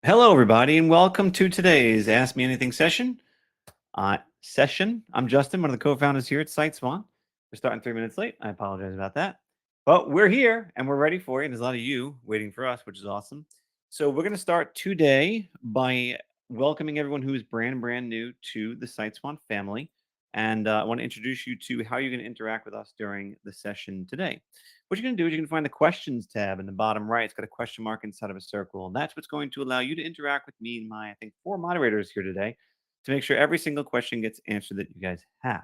Hello, everybody, and welcome to today's Ask Me Anything session. I'm Justin, one of the co-founders here at SiteSwan. We're starting 3 minutes late. I apologize about that. But we're here and we're ready for you. And there's a lot of you waiting for us, which is awesome. So we're going to start today by welcoming everyone who is brand new to the SiteSwan family. And I want to introduce you to how you're going to interact with us during the session today. What you're going to do is you're going to find the questions tab in the bottom right. It's got a question mark inside of a circle. And that's what's going to allow you to interact with me and my, I think, 4 moderators here today to make sure every single question gets answered that you guys have.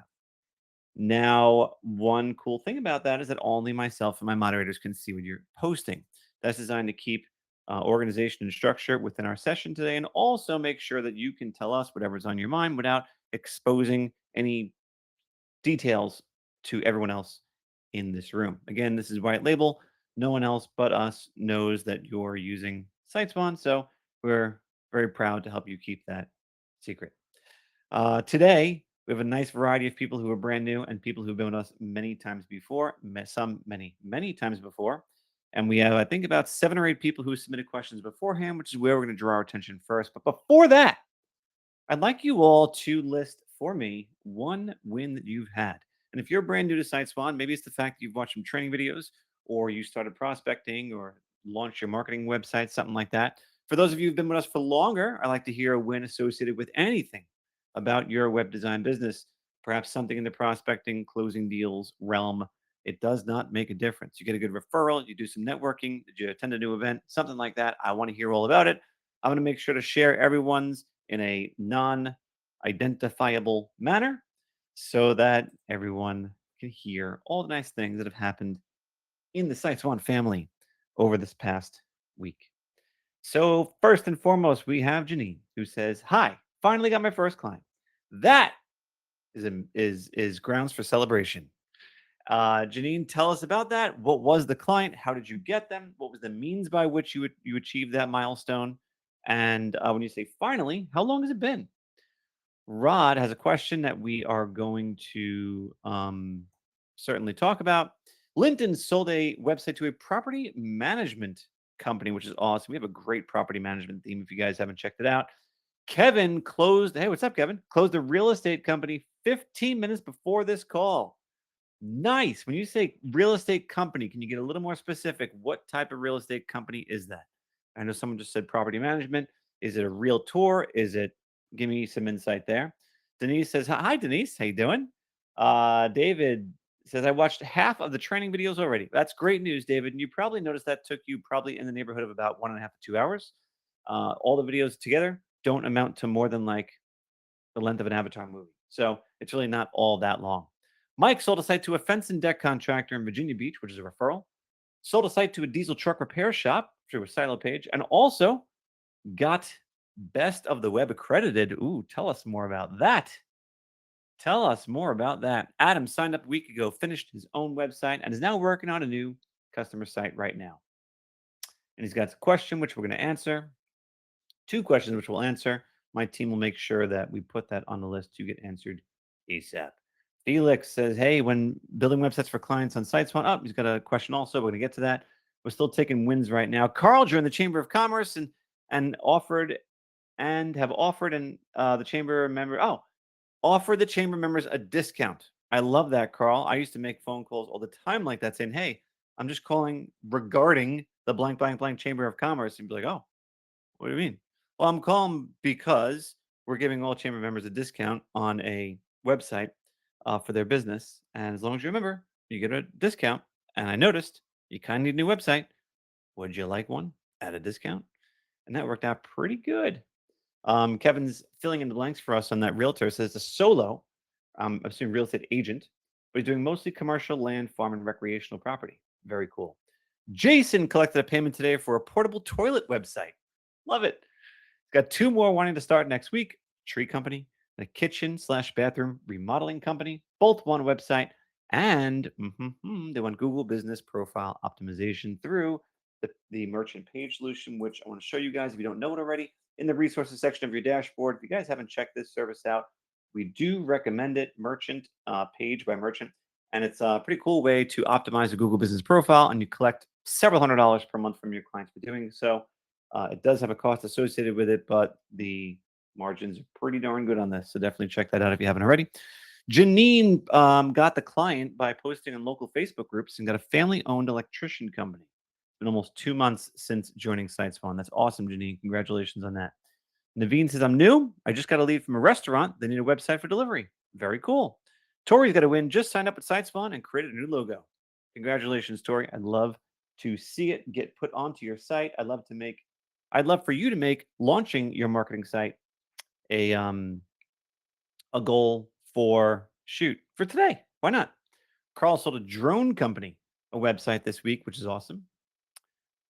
Now, one cool thing about that is that only myself and my moderators can see what you're posting. That's designed to keep organization and structure within our session today, and also make sure that you can tell us whatever's on your mind without exposing any details to everyone else in this room. Again, this is white label. No one else but us knows that you're using SiteSwan, so we're very proud to help you keep that secret. Today, we have a nice variety of people who are brand new and people who've been with us many times before, many times before. And we have, I think, about 7 or 8 people who submitted questions beforehand, which is where we're going to draw our attention first. But before that, I'd like you all to list for me one win that you've had. And if you're brand new to SiteSwan, maybe it's the fact that you've watched some training videos or you started prospecting or launched your marketing website, something like that. For those of you who've been with us for longer, I'd like to hear a win associated with anything about your web design business, perhaps something in the prospecting, closing deals realm. It does not make a difference. You get a good referral, you do some networking, did you attend a new event, something like that. I want to hear all about it. I'm going to make sure to share everyone's in a non-identifiable manner so that everyone can hear all the nice things that have happened in the SiteSwan family over this past week. So first and foremost, we have Janine who says, "Hi, finally got my first client." That is grounds for celebration. Janine, tell us about that. What was the client? How did you get them? What was the means by which you achieved that milestone? And when you say finally, how long has it been? Rod has a question that we are going to certainly talk about. Linton sold a website to a property management company, which is awesome. We have a great property management theme if you guys haven't checked it out. Kevin closed, hey, what's up, Kevin? Closed a real estate company 15 minutes before this call. Nice. When you say real estate company, can you get a little more specific? What type of real estate company is that? I know someone just said property management. Is it a realtor? Is it? Give me some insight there. Denise says, "Hi, Denise. How you doing?" David says, "I watched half of the training videos already." That's great news, David. And you probably noticed that took you probably in the neighborhood of about 1.5 to 2 hours. All the videos together don't amount to more than like the length of an Avatar movie. So it's really not all that long. Mike sold a site to a fence and deck contractor in Virginia Beach, which is a referral. Sold a site to a diesel truck repair shop through a silo page, and also got Best of the Web accredited. Ooh, tell us more about that. Tell us more about that. Adam signed up a week ago, finished his own website, and is now working on a new customer site right now. And he's got a question which we're going to answer, 2 questions which we'll answer. My team will make sure that we put that on the list to get answered ASAP. Felix says, "Hey, when building websites for clients on SiteSwan," oh, he's got a question also. We're going to get to that. We're still taking wins right now. Carl joined the Chamber of Commerce and offered and have offered and the chamber member offered the chamber members a discount. I love that, Carl. I used to make phone calls all the time like that, saying, "Hey, I'm just calling regarding the blank blank blank Chamber of Commerce," and be like, "Oh, what do you mean?" Well, I'm calling because we're giving all chamber members a discount on a website for their business, and as long as you remember, you get a discount. And I noticed you kind of need a new website. Would you like one at a discount? And that worked out pretty good. Kevin's filling in the blanks for us on that realtor. Says a solo, I'm assuming real estate agent, but he's doing mostly commercial land, farm, and recreational property. Very cool. Jason collected a payment today for a portable toilet website. Love it. He's got 2 more wanting to start next week. Tree company and a kitchen/bathroom remodeling company. Both want a website, and they want Google Business Profile Optimization through the merchant page solution, which I want to show you guys if you don't know it already in the resources section of your dashboard. If you guys haven't checked this service out, we do recommend it, merchant page by merchant. And it's a pretty cool way to optimize a Google Business Profile, and you collect several $100s per month from your clients for doing so. It does have a cost associated with it, but the margins are pretty darn good on this. So definitely check that out if you haven't already. Janine got the client by posting on local Facebook groups and got a family owned electrician company. It's been almost 2 months since joining SiteSwan. That's awesome, Janine. Congratulations on that. Naveen says, I'm new. I just got to leave from a restaurant. They need a website for delivery. Very cool. Tori's got a win. Just signed up at SiteSpawn and created a new logo. Congratulations, Tori. I'd love to see it get put onto your site. I'd love for you to make launching your marketing site a goal for today. Why not? Carl sold a drone company a website this week, which is awesome.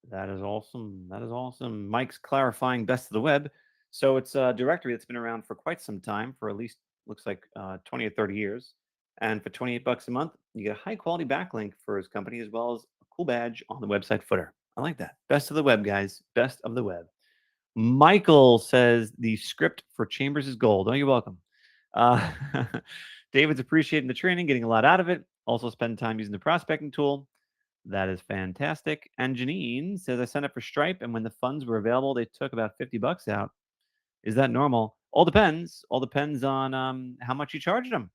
That is awesome. That is awesome. Mike's clarifying best of the web. So it's a directory that's been around for quite some time, for at least looks like 20 or 30 years. And for 28 bucks a month, you get a high quality backlink for his company as well as a cool badge on the website footer. I like that. Best of the web, guys. Best of the web. Michael says the script for Chambers is gold. Oh, you're welcome. Uh, David's appreciating the training, getting a lot out of it. Also, spend time using the prospecting tool. That is fantastic. And Janine says, I signed up for Stripe, and when the funds were available, they took about 50 bucks out. Is that normal? All depends. All depends on how much you charged them.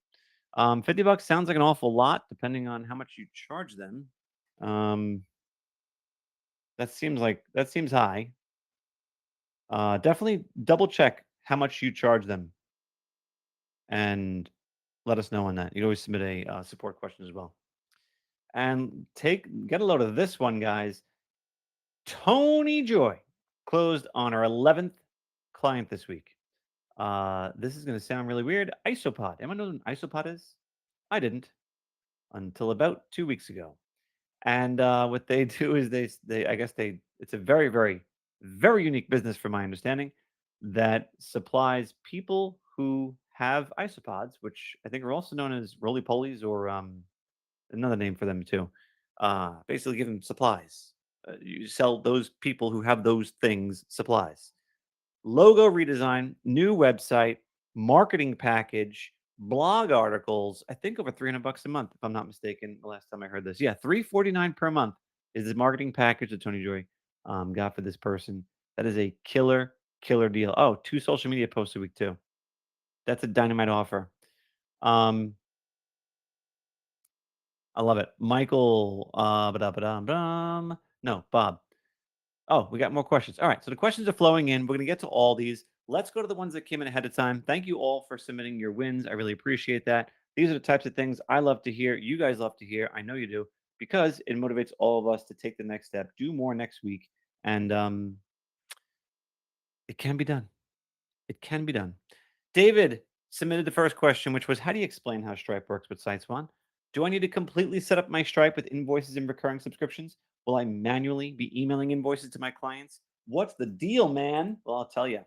50 bucks sounds like an awful lot, depending on how much you charge them. Um, that seems high. Definitely double check how much you charge them, and let us know on that. You can always submit a support question as well. And get a load of this one, guys. Tony Joy closed on our 11th client this week. This is going to sound really weird. Isopod. Anyone know what an isopod is? I didn't until about 2 weeks ago. And what they do is it's a very, very, very unique business from my understanding that supplies people who have isopods, which I think are also known as roly polies or another name for them too. Basically, give them supplies. You sell those people who have those things supplies. Logo redesign, new website, marketing package, blog articles. I think over 300 bucks a month, if I'm not mistaken. The last time I heard this, yeah, 349 per month is the marketing package that Tony Joy got for this person. That is a killer deal. Oh, 2 social media posts a week too. That's a dynamite offer. Um, I love it. Michael, no, Bob. Oh, we got more questions. All right. So the questions are flowing in. We're going to get to all these. Let's go to the ones that came in ahead of time. Thank you all for submitting your wins. I really appreciate that. These are the types of things I love to hear. You guys love to hear. I know you do because it motivates all of us to take the next step, do more next week. And it can be done. It can be done. David submitted the first question, which was, how do you explain how Stripe works with SiteSwan? Do I need to completely set up my Stripe with invoices and recurring subscriptions? Will I manually be emailing invoices to my clients? What's the deal, man? Well, I'll tell you.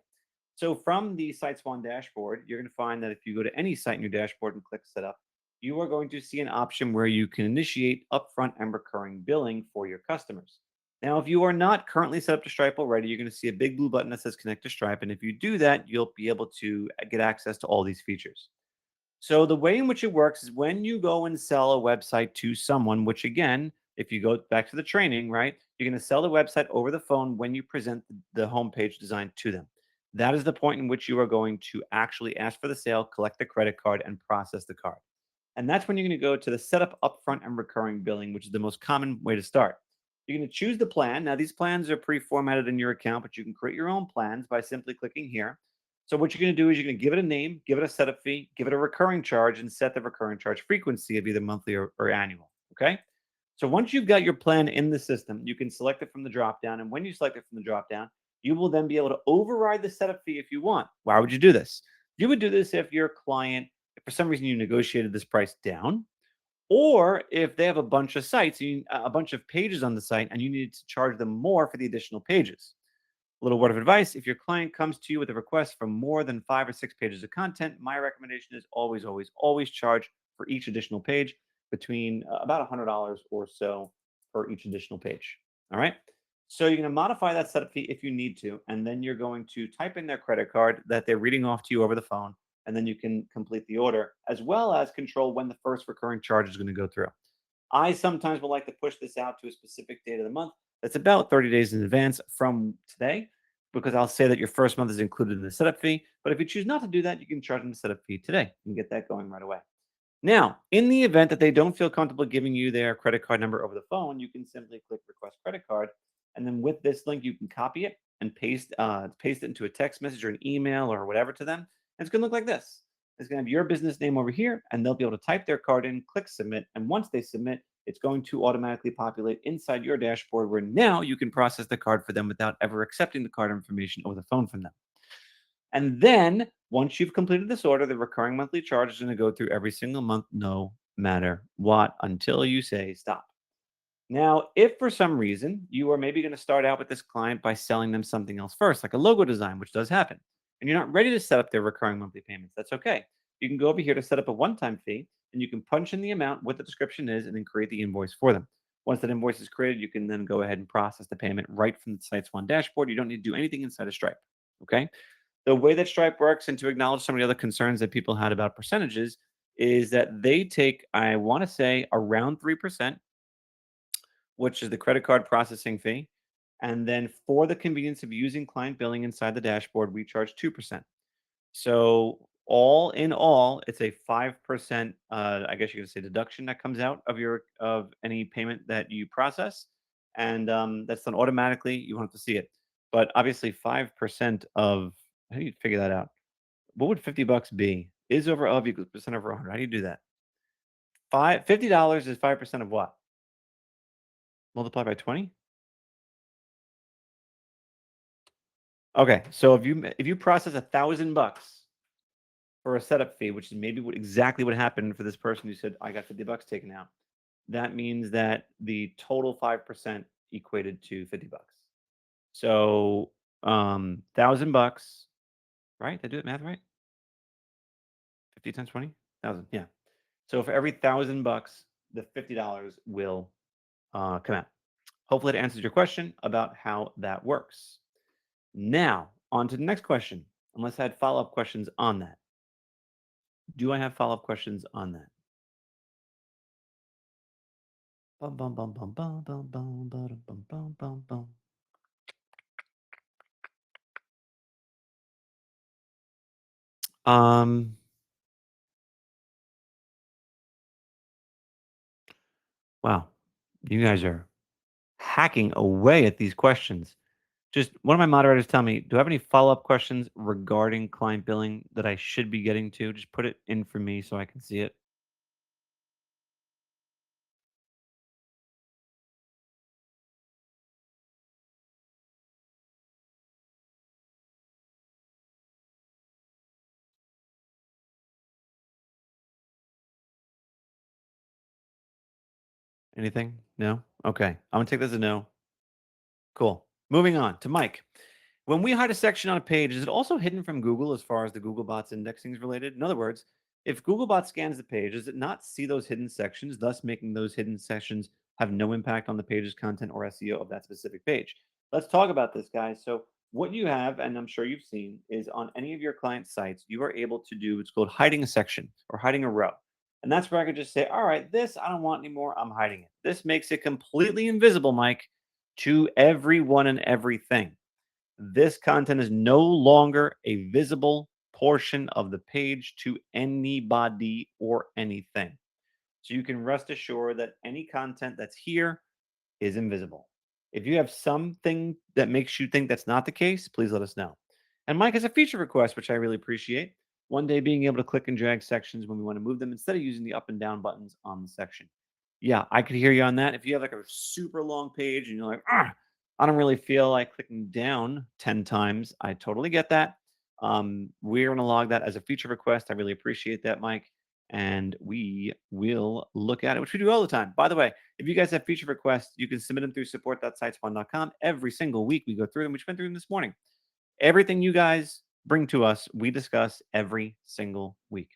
So from the SiteSwan dashboard, you're going to find that if you go to any site in your dashboard and click Setup, you are going to see an option where you can initiate upfront and recurring billing for your customers. Now, if you are not currently set up to Stripe already, you're going to see a big blue button that says Connect to Stripe. And if you do that, you'll be able to get access to all these features. So the way in which it works is when you go and sell a website to someone, which again, if you go back to the training, right, you're going to sell the website over the phone when you present the homepage design to them. That is the point in which you are going to actually ask for the sale, collect the credit card, and process the card. And that's when you're going to go to the setup upfront and recurring billing, which is the most common way to start. You're going to choose the plan. Now, these plans are pre-formatted in your account, but you can create your own plans by simply clicking here. So what you're going to do is you're going to give it a name, give it a setup fee, give it a recurring charge, and set the recurring charge frequency of either monthly or annual. Okay. So once you've got your plan in the system, you can select it from the dropdown. And when you select it from the dropdown, you will then be able to override the setup fee if you want. Why would you do this? You would do this if your client, if for some reason you negotiated this price down, or if they have a bunch of sites, a bunch of pages on the site, and you need to charge them more for the additional pages. A little word of advice: if your client comes to you with a request for more than 5 or 6 pages of content, my recommendation is always, always, always charge for each additional page between about $100 or so for each additional page. All right. So you're going to modify that setup fee if you need to, and then you're going to type in their credit card that they're reading off to you over the phone, and then you can complete the order, as well as control when the first recurring charge is going to go through. I sometimes would like to push this out to a specific date of the month. That's about 30 days in advance from today because I'll say that your first month is included in the setup fee. But if you choose not to do that, you can charge them the setup fee today and get that going right away. Now, in the event that they don't feel comfortable giving you their credit card number over the phone, you can simply click request credit card. And then with this link, you can copy it and paste it into a text message or an email or whatever to them. And it's going to look like this. It's going to have your business name over here, and they'll be able to type their card in, click submit. And once they submit, it's going to automatically populate inside your dashboard where now you can process the card for them without ever accepting the card information over the phone from them. And then once you've completed this order, the recurring monthly charge is going to go through every single month, no matter what, until you say stop. Now, if for some reason you are maybe going to start out with this client by selling them something else first, like a logo design, which does happen, and you're not ready to set up their recurring monthly payments, that's okay. You can go over here to set up a one time fee, and you can punch in the amount, what the description is, and then create the invoice for them. Once that invoice is created, you can then go ahead and process the payment right from the SiteSwan dashboard. You don't need to do anything inside of Stripe. Okay. The way that Stripe works, and to acknowledge some of the other concerns that people had about percentages, is that they take, I want to say, around 3%, which is the credit card processing fee. And then for the convenience of using client billing inside the dashboard, we charge 2%. So all in all, it's a 5%, I guess you could say, deduction that comes out of any payment that you process. And that's done automatically. You won't have to see it. But obviously 5% of, how do you figure that out? What would $50 be? Is over of equals percent over 100. How do you do that? $50 is 5% of what? Multiply by 20? Okay, so if you process $1,000 for a setup fee, which is maybe exactly what happened for this person who said I got $50 taken out, that means that the total 5% equated to $50. So 1,000 bucks, right? Did I do it math right? 50 times 20? 1,000, yeah. So for every 1,000 bucks, the $50 will come out. Hopefully, that answers your question about how that works. Now, on to the next question. Unless I had follow up questions on that. Do I have follow up questions on that? Bum, bum, bum, bum, bum, bum, bum, bum, bum, bum, bum, bum. Um, wow, you guys are hacking away at these questions. Just one of my moderators tell me, do I have any follow up questions regarding client billing that I should be getting to? Just put it in for me so I can see it. Anything? No? Okay. I'm going to take this as a no. Cool. Moving on to Mike. When we hide a section on a page, is it also hidden from Google as far as the Googlebot's indexing is related? In other words, if Googlebot scans the page, does it not see those hidden sections, thus making those hidden sections have no impact on the page's content or SEO of that specific page? Let's talk about this, guys. So, what you have, and I'm sure you've seen, is on any of your client sites, you are able to do what's called hiding a section or hiding a row. And that's where I could just say, all right, this I don't want anymore. I'm hiding it. This makes it completely invisible, Mike, to everyone and everything. This content is no longer a visible portion of the page to anybody or anything. So you can rest assured that any content that's here is invisible. If you have something that makes you think that's not the case, please let us know. And Mike has a feature request, which I really appreciate. One day being able to click and drag sections when we want to move them instead of using the up and down buttons on the section. Yeah, I could hear you on that. If you have like a super long page and you're like, I don't really feel like clicking down 10 times, I totally get that. We're going to log that as a feature request. I really appreciate that, Mike. And we will look at it, which we do all the time. By the way, if you guys have feature requests, you can submit them through support.sitespawn.com. Every single week, we go through them. We just went through them this morning. Everything you guys bring to us, we discuss every single week.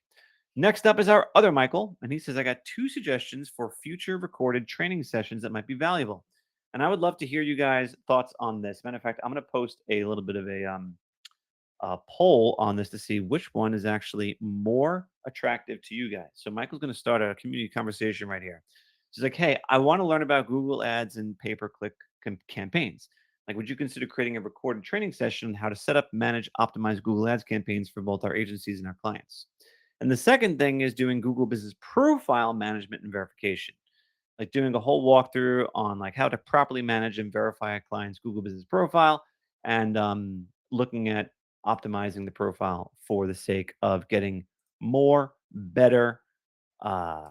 Next up is our other Michael, and he says, I got 2 suggestions for future recorded training sessions that might be valuable. And I would love to hear you guys' thoughts on this. Matter of fact, I'm going to post a little bit of a poll on this to see which one is actually more attractive to you guys. So Michael's going to start a community conversation right here. She's like, hey, I want to learn about Google Ads and pay-per-click campaigns. Like, would you consider creating a recorded training session on how to set up, manage, optimize Google Ads campaigns for both our agencies and our clients? And the second thing is doing Google Business Profile management and verification, like doing a whole walkthrough on like how to properly manage and verify a client's Google Business Profile, and looking at optimizing the profile for the sake of getting more, better, uh,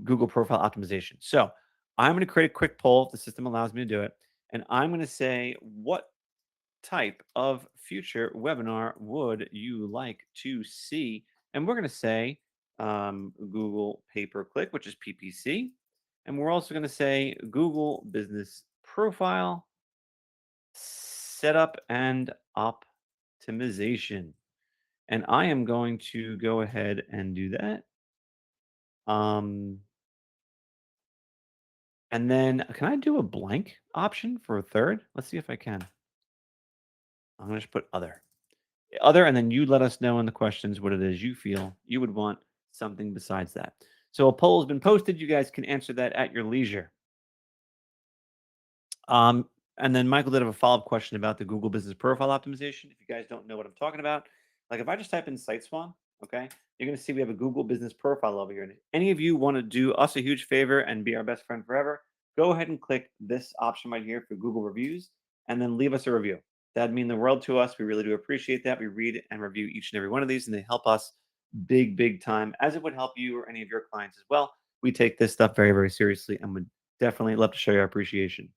Google profile optimization. So I'm going to create a quick poll if the system allows me to do it. And I'm going to say, what type of future webinar would you like to see? And we're going to say Google pay per click, which is PPC. And we're also going to say Google business profile setup and optimization. And I am going to go ahead and do that. Um, And then can I do a blank option for a third? Let's see if I can. I'm gonna just put other. Other, and then you let us know in the questions what it is you feel you would want something besides that. So a poll has been posted. You guys can answer that at your leisure. Um, and then Michael did have a follow-up question about the Google Business Profile optimization. If you guys don't know what I'm talking about, like if I just type in SiteSwan, okay, you're gonna see we have a Google Business Profile over here. And if any of you want to do us a huge favor and be our best friend forever, go ahead and click this option right here for Google reviews, and then leave us a review. That'd mean the world to us. We really do appreciate that. We read and review each and every one of these, and they help us big, big time, as it would help you or any of your clients as well. We take this stuff very, very seriously and would definitely love to show you our appreciation.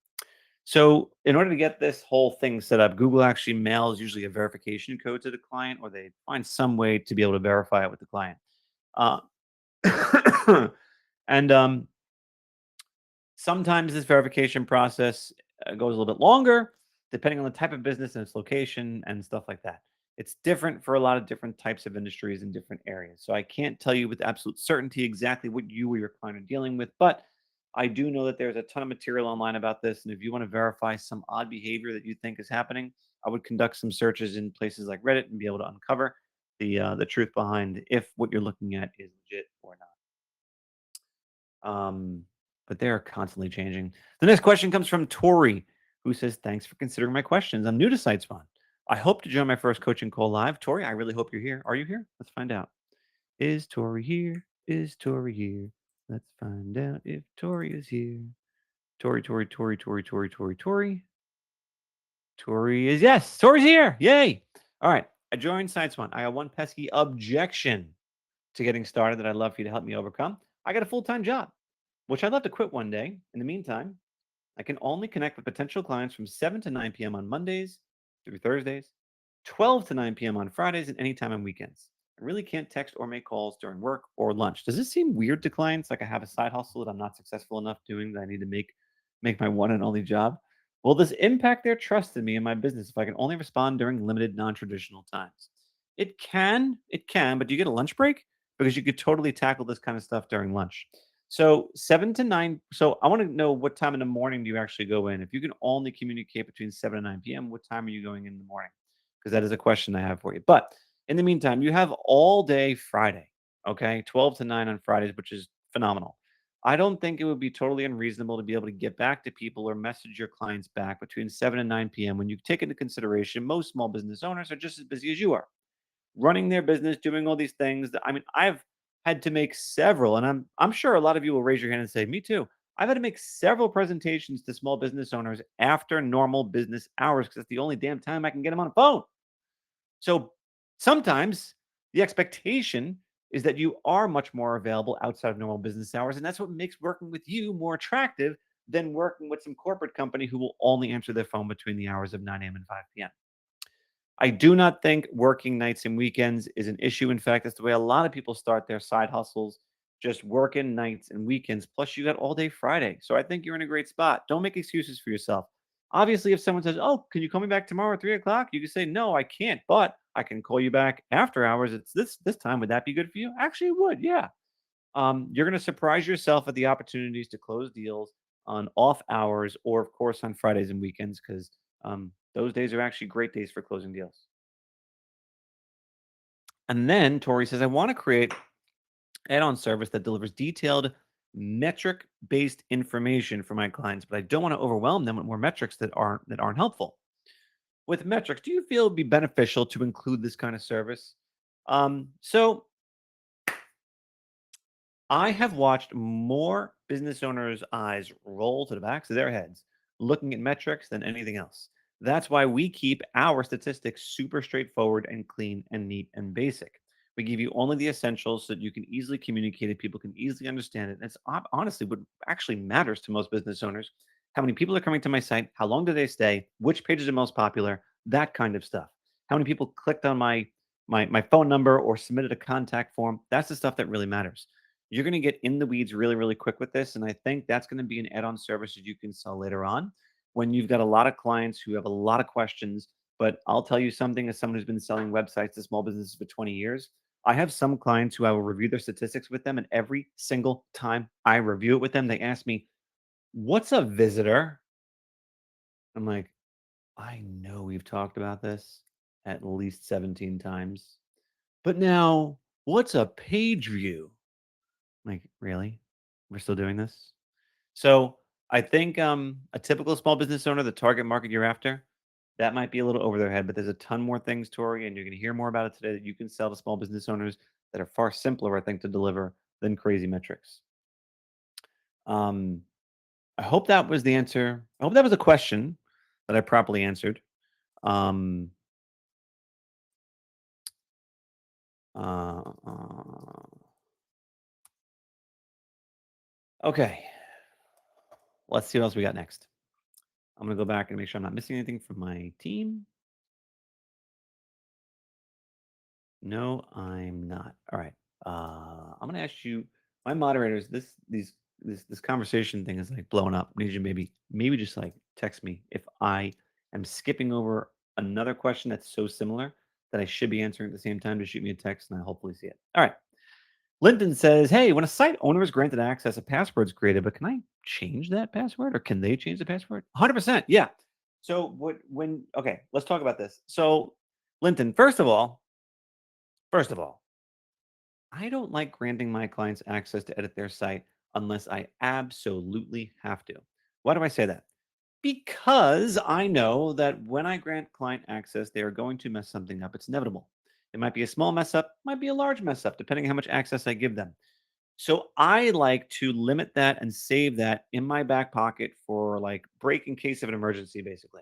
So, in order to get this whole thing set up, Google actually mails usually a verification code to the client, or they find some way to be able to verify it with the client. Uh, and Sometimes this verification process goes a little bit longer, depending on the type of business and its location and stuff like that. It's different for a lot of different types of industries in different areas. So I can't tell you with absolute certainty exactly what you or your client are dealing with, but I do know that there's a ton of material online about this. And if you want to verify some odd behavior that you think is happening, I would conduct some searches in places like Reddit and be able to uncover the truth behind if what you're looking at is legit or not. But they're constantly changing. The next question comes from Tori, who says, "Thanks for considering my questions. I'm new to SiteSpawn. I hope to join my first coaching call live." Tori, I really hope you're here. Are you here? Let's find out. Is Tori here? Is Tori here? Let's find out if Tori is here. Tori, Tori, Tori, Tori, Tori, Tori, Tori. Tori is, yes. Tori's here. Yay. All right. I joined SiteSpawn. I got one pesky objection to getting started that I'd love for you to help me overcome. I got a full-time job, which I'd love to quit one day. In the meantime, I can only connect with potential clients from 7 to 9 p.m. on Mondays through Thursdays, 12 to 9 p.m. on Fridays, and anytime on weekends. I really can't text or make calls during work or lunch. Does this seem weird to clients? Like I have a side hustle that I'm not successful enough doing that I need to make my one and only job? Will this impact their trust in me and my business if I can only respond during limited non-traditional times? It can, but do you get a lunch break? Because you could totally tackle this kind of stuff during lunch. So 7 to 9. So I want to know, what time in the morning do you actually go in? If you can only communicate between 7 and 9 p.m., what time are you going in the morning? Because that is a question I have for you. But in the meantime, you have all day Friday, okay? 12 to 9 on Fridays, which is phenomenal. I don't think it would be totally unreasonable to be able to get back to people or message your clients back between 7 and 9 p.m. when you take into consideration most small business owners are just as busy as you are, running their business, doing all these things. That, I mean, I've had to make several, and I'm sure a lot of you will raise your hand and say, "Me too." I've had to make several presentations to small business owners after normal business hours because it's the only damn time I can get them on the phone. So sometimes the expectation is that you are much more available outside of normal business hours, and that's what makes working with you more attractive than working with some corporate company who will only answer their phone between the hours of 9 a.m. and 5 p.m. I do not think working nights and weekends is an issue. In fact, that's the way a lot of people start their side hustles, just working nights and weekends. Plus, you got all day Friday. So I think you're in a great spot. Don't make excuses for yourself. Obviously, if someone says, "Oh, can you call me back tomorrow at 3 o'clock?" You can say, "No, I can't, but I can call you back after hours. It's this time. Would that be good for you?" Actually, it would. Yeah. You're going to surprise yourself at the opportunities to close deals on off hours, or of course on Fridays and weekends, because those days are actually great days for closing deals. And then Tori says, "I want to create add-on service that delivers detailed metric-based information for my clients, but I don't want to overwhelm them with more metrics that aren't helpful. With metrics, do you feel it'd be beneficial to include this kind of service? So I have watched more business owners' eyes roll to the backs of their heads looking at metrics than anything else. That's why we keep our statistics super straightforward and clean and neat and basic. We give you only the essentials so that you can easily communicate it, people can easily understand it. That's honestly what actually matters to most business owners. How many people are coming to my site? How long do they stay? Which pages are most popular? That kind of stuff. How many people clicked on my phone number or submitted a contact form? That's the stuff that really matters. You're going to get in the weeds really, really quick with this. And I think that's going to be an add on service that you can sell later on when you've got a lot of clients who have a lot of questions. But I'll tell you something as someone who's been selling websites to small businesses for 20 years. I have some clients who I will review their statistics with them. And every single time I review it with them, they ask me, "What's a visitor?" I'm like, I know we've talked about this at least 17 times. But now, what's a page view? Like, really? We're still doing this? So I think a typical small business owner, the target market you're after, that might be a little over their head, but there's a ton more things, Tori, and you're going to hear more about it today that you can sell to small business owners that are far simpler, I think, to deliver than crazy metrics. Um, I hope that was the answer. I hope that was a question that I properly answered. Um, uh, okay, let's see what else we got next. I'm going to go back and make sure I'm not missing anything from my team. No, I'm not. All right. I'm gonna ask you, my moderators. This conversation thing is like blowing up. I need you maybe just like text me if I am skipping over another question that's so similar that I should be answering at the same time. Just shoot me a text and I hopefully see it. All right. Linton says, "Hey, when a site owner is granted access, a password's created, but can I change that password or can they change the password?" 100%. Yeah. So okay, let's talk about this. So, Linton, first of all, I don't like granting my clients access to edit their site unless I absolutely have to. Why do I say that? Because I know that when I grant client access, they are going to mess something up. It's inevitable. It might be a small mess up, might be a large mess up, depending on how much access I give them. So I like to limit that and save that in my back pocket for like break in case of an emergency, basically.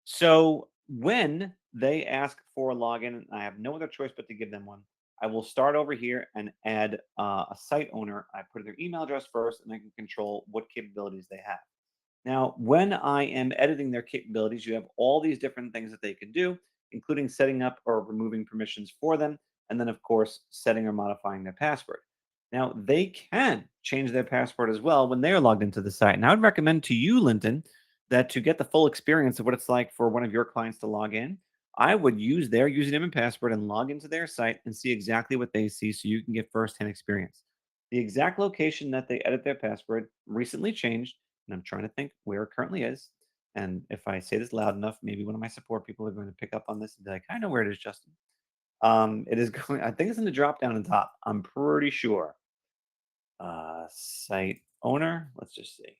So when they ask for a login, and I have no other choice but to give them one. I will start over here and add a site owner. I put their email address first, and I can control what capabilities they have. Now, when I am editing their capabilities, you have all these different things that they can do, including setting up or removing permissions for them, and then, of course, setting or modifying their password. Now, they can change their password as well when they are logged into the site. And I would recommend to you, Linton, that to get the full experience of what it's like for one of your clients to log in, I would use their username and password and log into their site and see exactly what they see so you can get firsthand experience. The exact location that they edit their password recently changed, and I'm trying to think where it currently is. And if I say this loud enough, maybe one of my support people are going to pick up on this and be like, I know where it is, Justin. It is going, I think it's in the drop down on top. I'm pretty sure. Site owner, let's just see.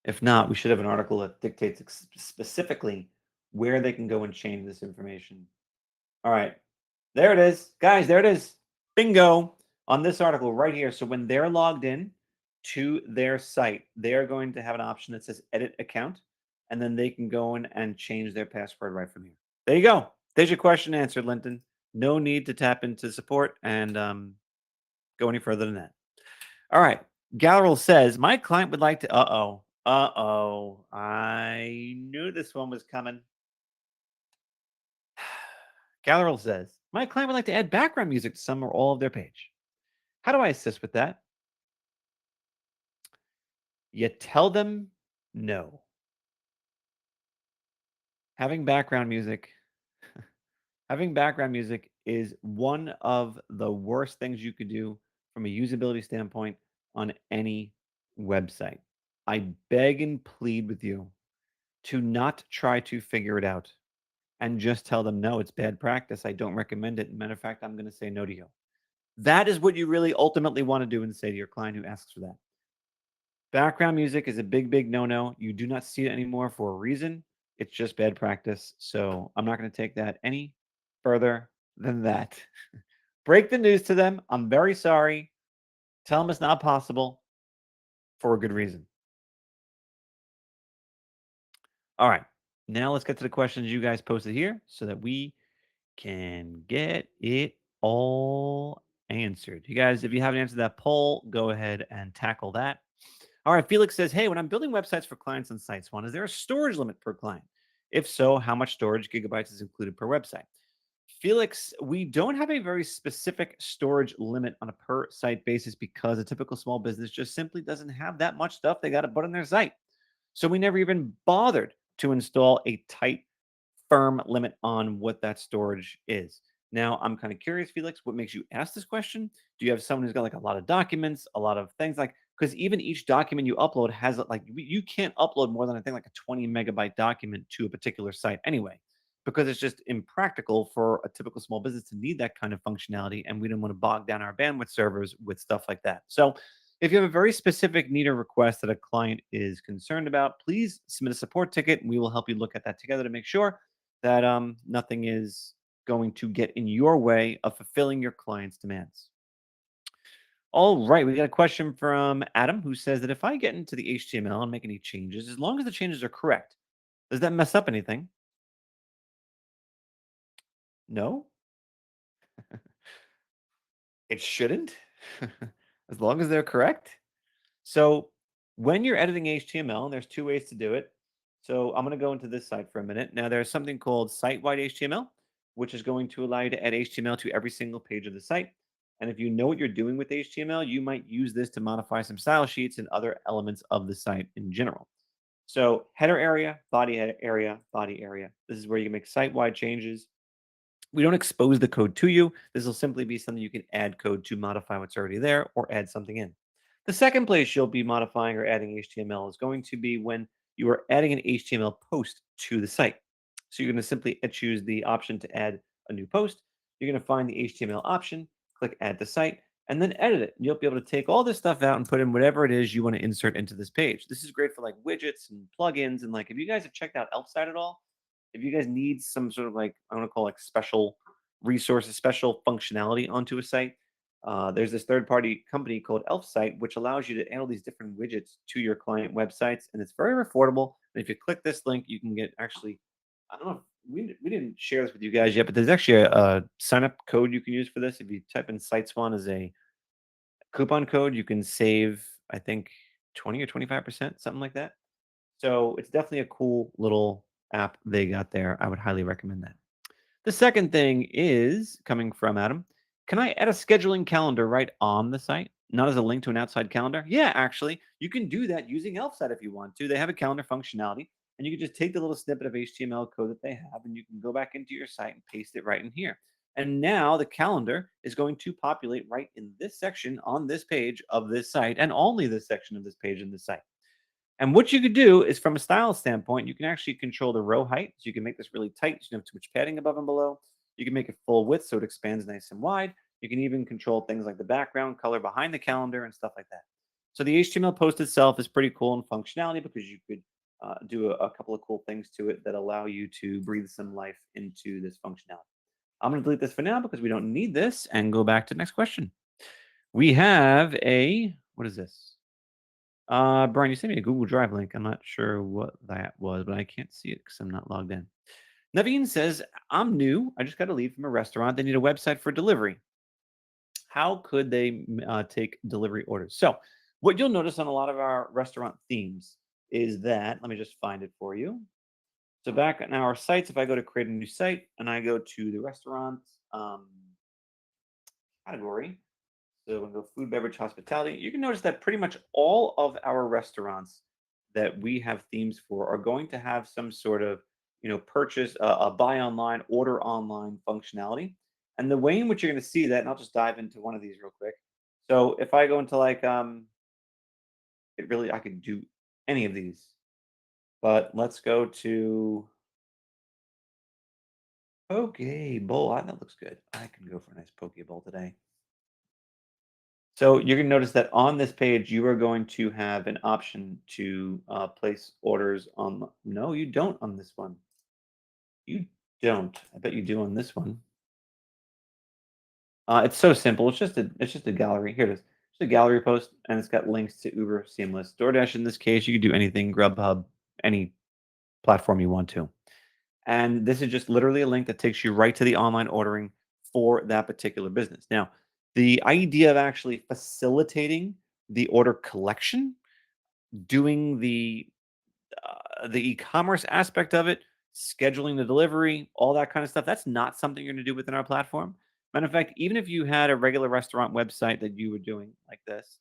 If not, we should have an article that dictates specifically where they can go and change this information. All right. There it is. Guys, there it is. Bingo on this article right here. So when they're logged in to their site, they are going to have an option that says edit account, and then they can go in and change their password right from here. There you go. There's your question answered, Linton. No need to tap into support and go any further than that. All right. Galleril says, my client would like to. Uh-oh. Uh-oh. I knew this one was coming. Galleril says, my client would like to add background music to some or all of their page. How do I assist with that? You tell them no. Having background music, having background music is one of the worst things you could do from a usability standpoint on any website. I beg and plead with you to not try to figure it out and just tell them, no, it's bad practice. I don't recommend it. Matter of fact, I'm going to say no to you. That is what you really ultimately want to do and say to your client who asks for that. Background music is a big, big no no. You do not see it anymore for a reason. It's just bad practice. So I'm not going to take that any further than that. Break the news to them. I'm very sorry. Tell them it's not possible for a good reason. All right. Now let's get to the questions you guys posted here so that we can get it all answered. You guys, if you haven't answered that poll, go ahead and tackle that. All right. Felix says, hey, when I'm building websites for clients on SiteSwan, is there a storage limit per client? If so, how much storage gigabytes is included per website? Felix, we don't have a very specific storage limit on a per site basis because a typical small business just simply doesn't have that much stuff they got to put on their site. So we never even bothered to install a tight, firm limit on what that storage is. Now, I'm kind of curious, Felix, what makes you ask this question? Do you have someone who's got like a lot of documents, a lot of things like, because even each document you upload has like, you can't upload more than I think like a 20 megabyte document to a particular site anyway, because it's just impractical for a typical small business to need that kind of functionality. And we didn't want to bog down our bandwidth servers with stuff like that. So if you have a very specific need or request that a client is concerned about, please submit a support ticket and we will help you look at that together to make sure that nothing is going to get in your way of fulfilling your client's demands. All right, we got a question from Adam who says that if I get into the HTML and make any changes, as long as the changes are correct, does that mess up anything? No, it shouldn't, as long as they're correct. So when you're editing HTML, and there's two ways to do it. So I'm going to go into this site for a minute. Now there's something called site-wide HTML, which is going to allow you to add HTML to every single page of the site. And if you know what you're doing with HTML, you might use this to modify some style sheets and other elements of the site in general. So header area, body area, body area. This is where you can make site-wide changes. We don't expose the code to you. This will simply be something you can add code to modify what's already there or add something in. The second place you'll be modifying or adding HTML is going to be when you are adding an HTML post to the site. So you're going to simply choose the option to add a new post. You're going to find the HTML option, click add to site, and then edit it. And you'll be able to take all this stuff out and put in whatever it is you want to insert into this page. This is great for like widgets and plugins. And like, if you guys have checked out Elf Site at all, if you guys need some sort of like, I want to call like special resources, special functionality onto a site, there's this third party company called ElfSite, which allows you to add all these different widgets to your client websites. And it's very affordable. And if you click this link, you can get actually, I don't know, if we didn't share this with you guys yet, but there's actually a sign up code you can use for this. If you type in SiteSwan as a coupon code, you can save, I think, 20 or 25%, something like that. So it's definitely a cool little app they got there. I would highly recommend that. The second thing is coming from Adam. Can I add a scheduling calendar right on the site, not as a link to an outside calendar? Yeah, actually, you can do that using ElfSite if you want to. They have a calendar functionality, and you can just take the little snippet of HTML code that they have, and you can go back into your site and paste it right in here. And now the calendar is going to populate right in this section on this page of this site, and only this section of this page in this site. And what you could do is from a style standpoint, you can actually control the row height. So you can make this really tight. So you don't have too much padding above and below. You can make it full width so it expands nice and wide. You can even control things like the background color behind the calendar and stuff like that. So the HTML post itself is pretty cool in functionality because you could do a couple of cool things to it that allow you to breathe some life into this functionality. I'm going to delete this for now because we don't need this and go back to the next question. We have a, what is this? Brian, you sent me a Google Drive link. I'm not sure what that was, but I can't see it because I'm not logged in. Naveen says, I'm new. I just got to leave from a restaurant. They need a website for delivery. How could they take delivery orders? So, what you'll notice on a lot of our restaurant themes is that, let me just find it for you. So, back on our sites, if I go to create a new site and I go to the restaurant category, so we'll go food, beverage, hospitality. You can notice that pretty much all of our restaurants that we have themes for are going to have some sort of, purchase, a buy online, order online functionality. And the way in which you're going to see that, and I'll just dive into one of these real quick. So if I go into like, I could do any of these, but let's go to Poke bowl. That looks good. I can go for a nice poke bowl today. So you're going to notice that on this page, you are going to have an option to place orders on. No, you don't on this one. You don't. I bet you do on this one. It's so simple. It's just a gallery. Here it is. It's a gallery post, and it's got links to Uber, Seamless, DoorDash. In this case, you can do anything, Grubhub, any platform you want to. And this is just literally a link that takes you right to the online ordering for that particular business. Now, the idea of actually facilitating the order collection, doing the e-commerce aspect of it, scheduling the delivery, all that kind of stuff, that's not something you're going to do within our platform. Matter of fact, even if you had a regular restaurant website that you were doing like this,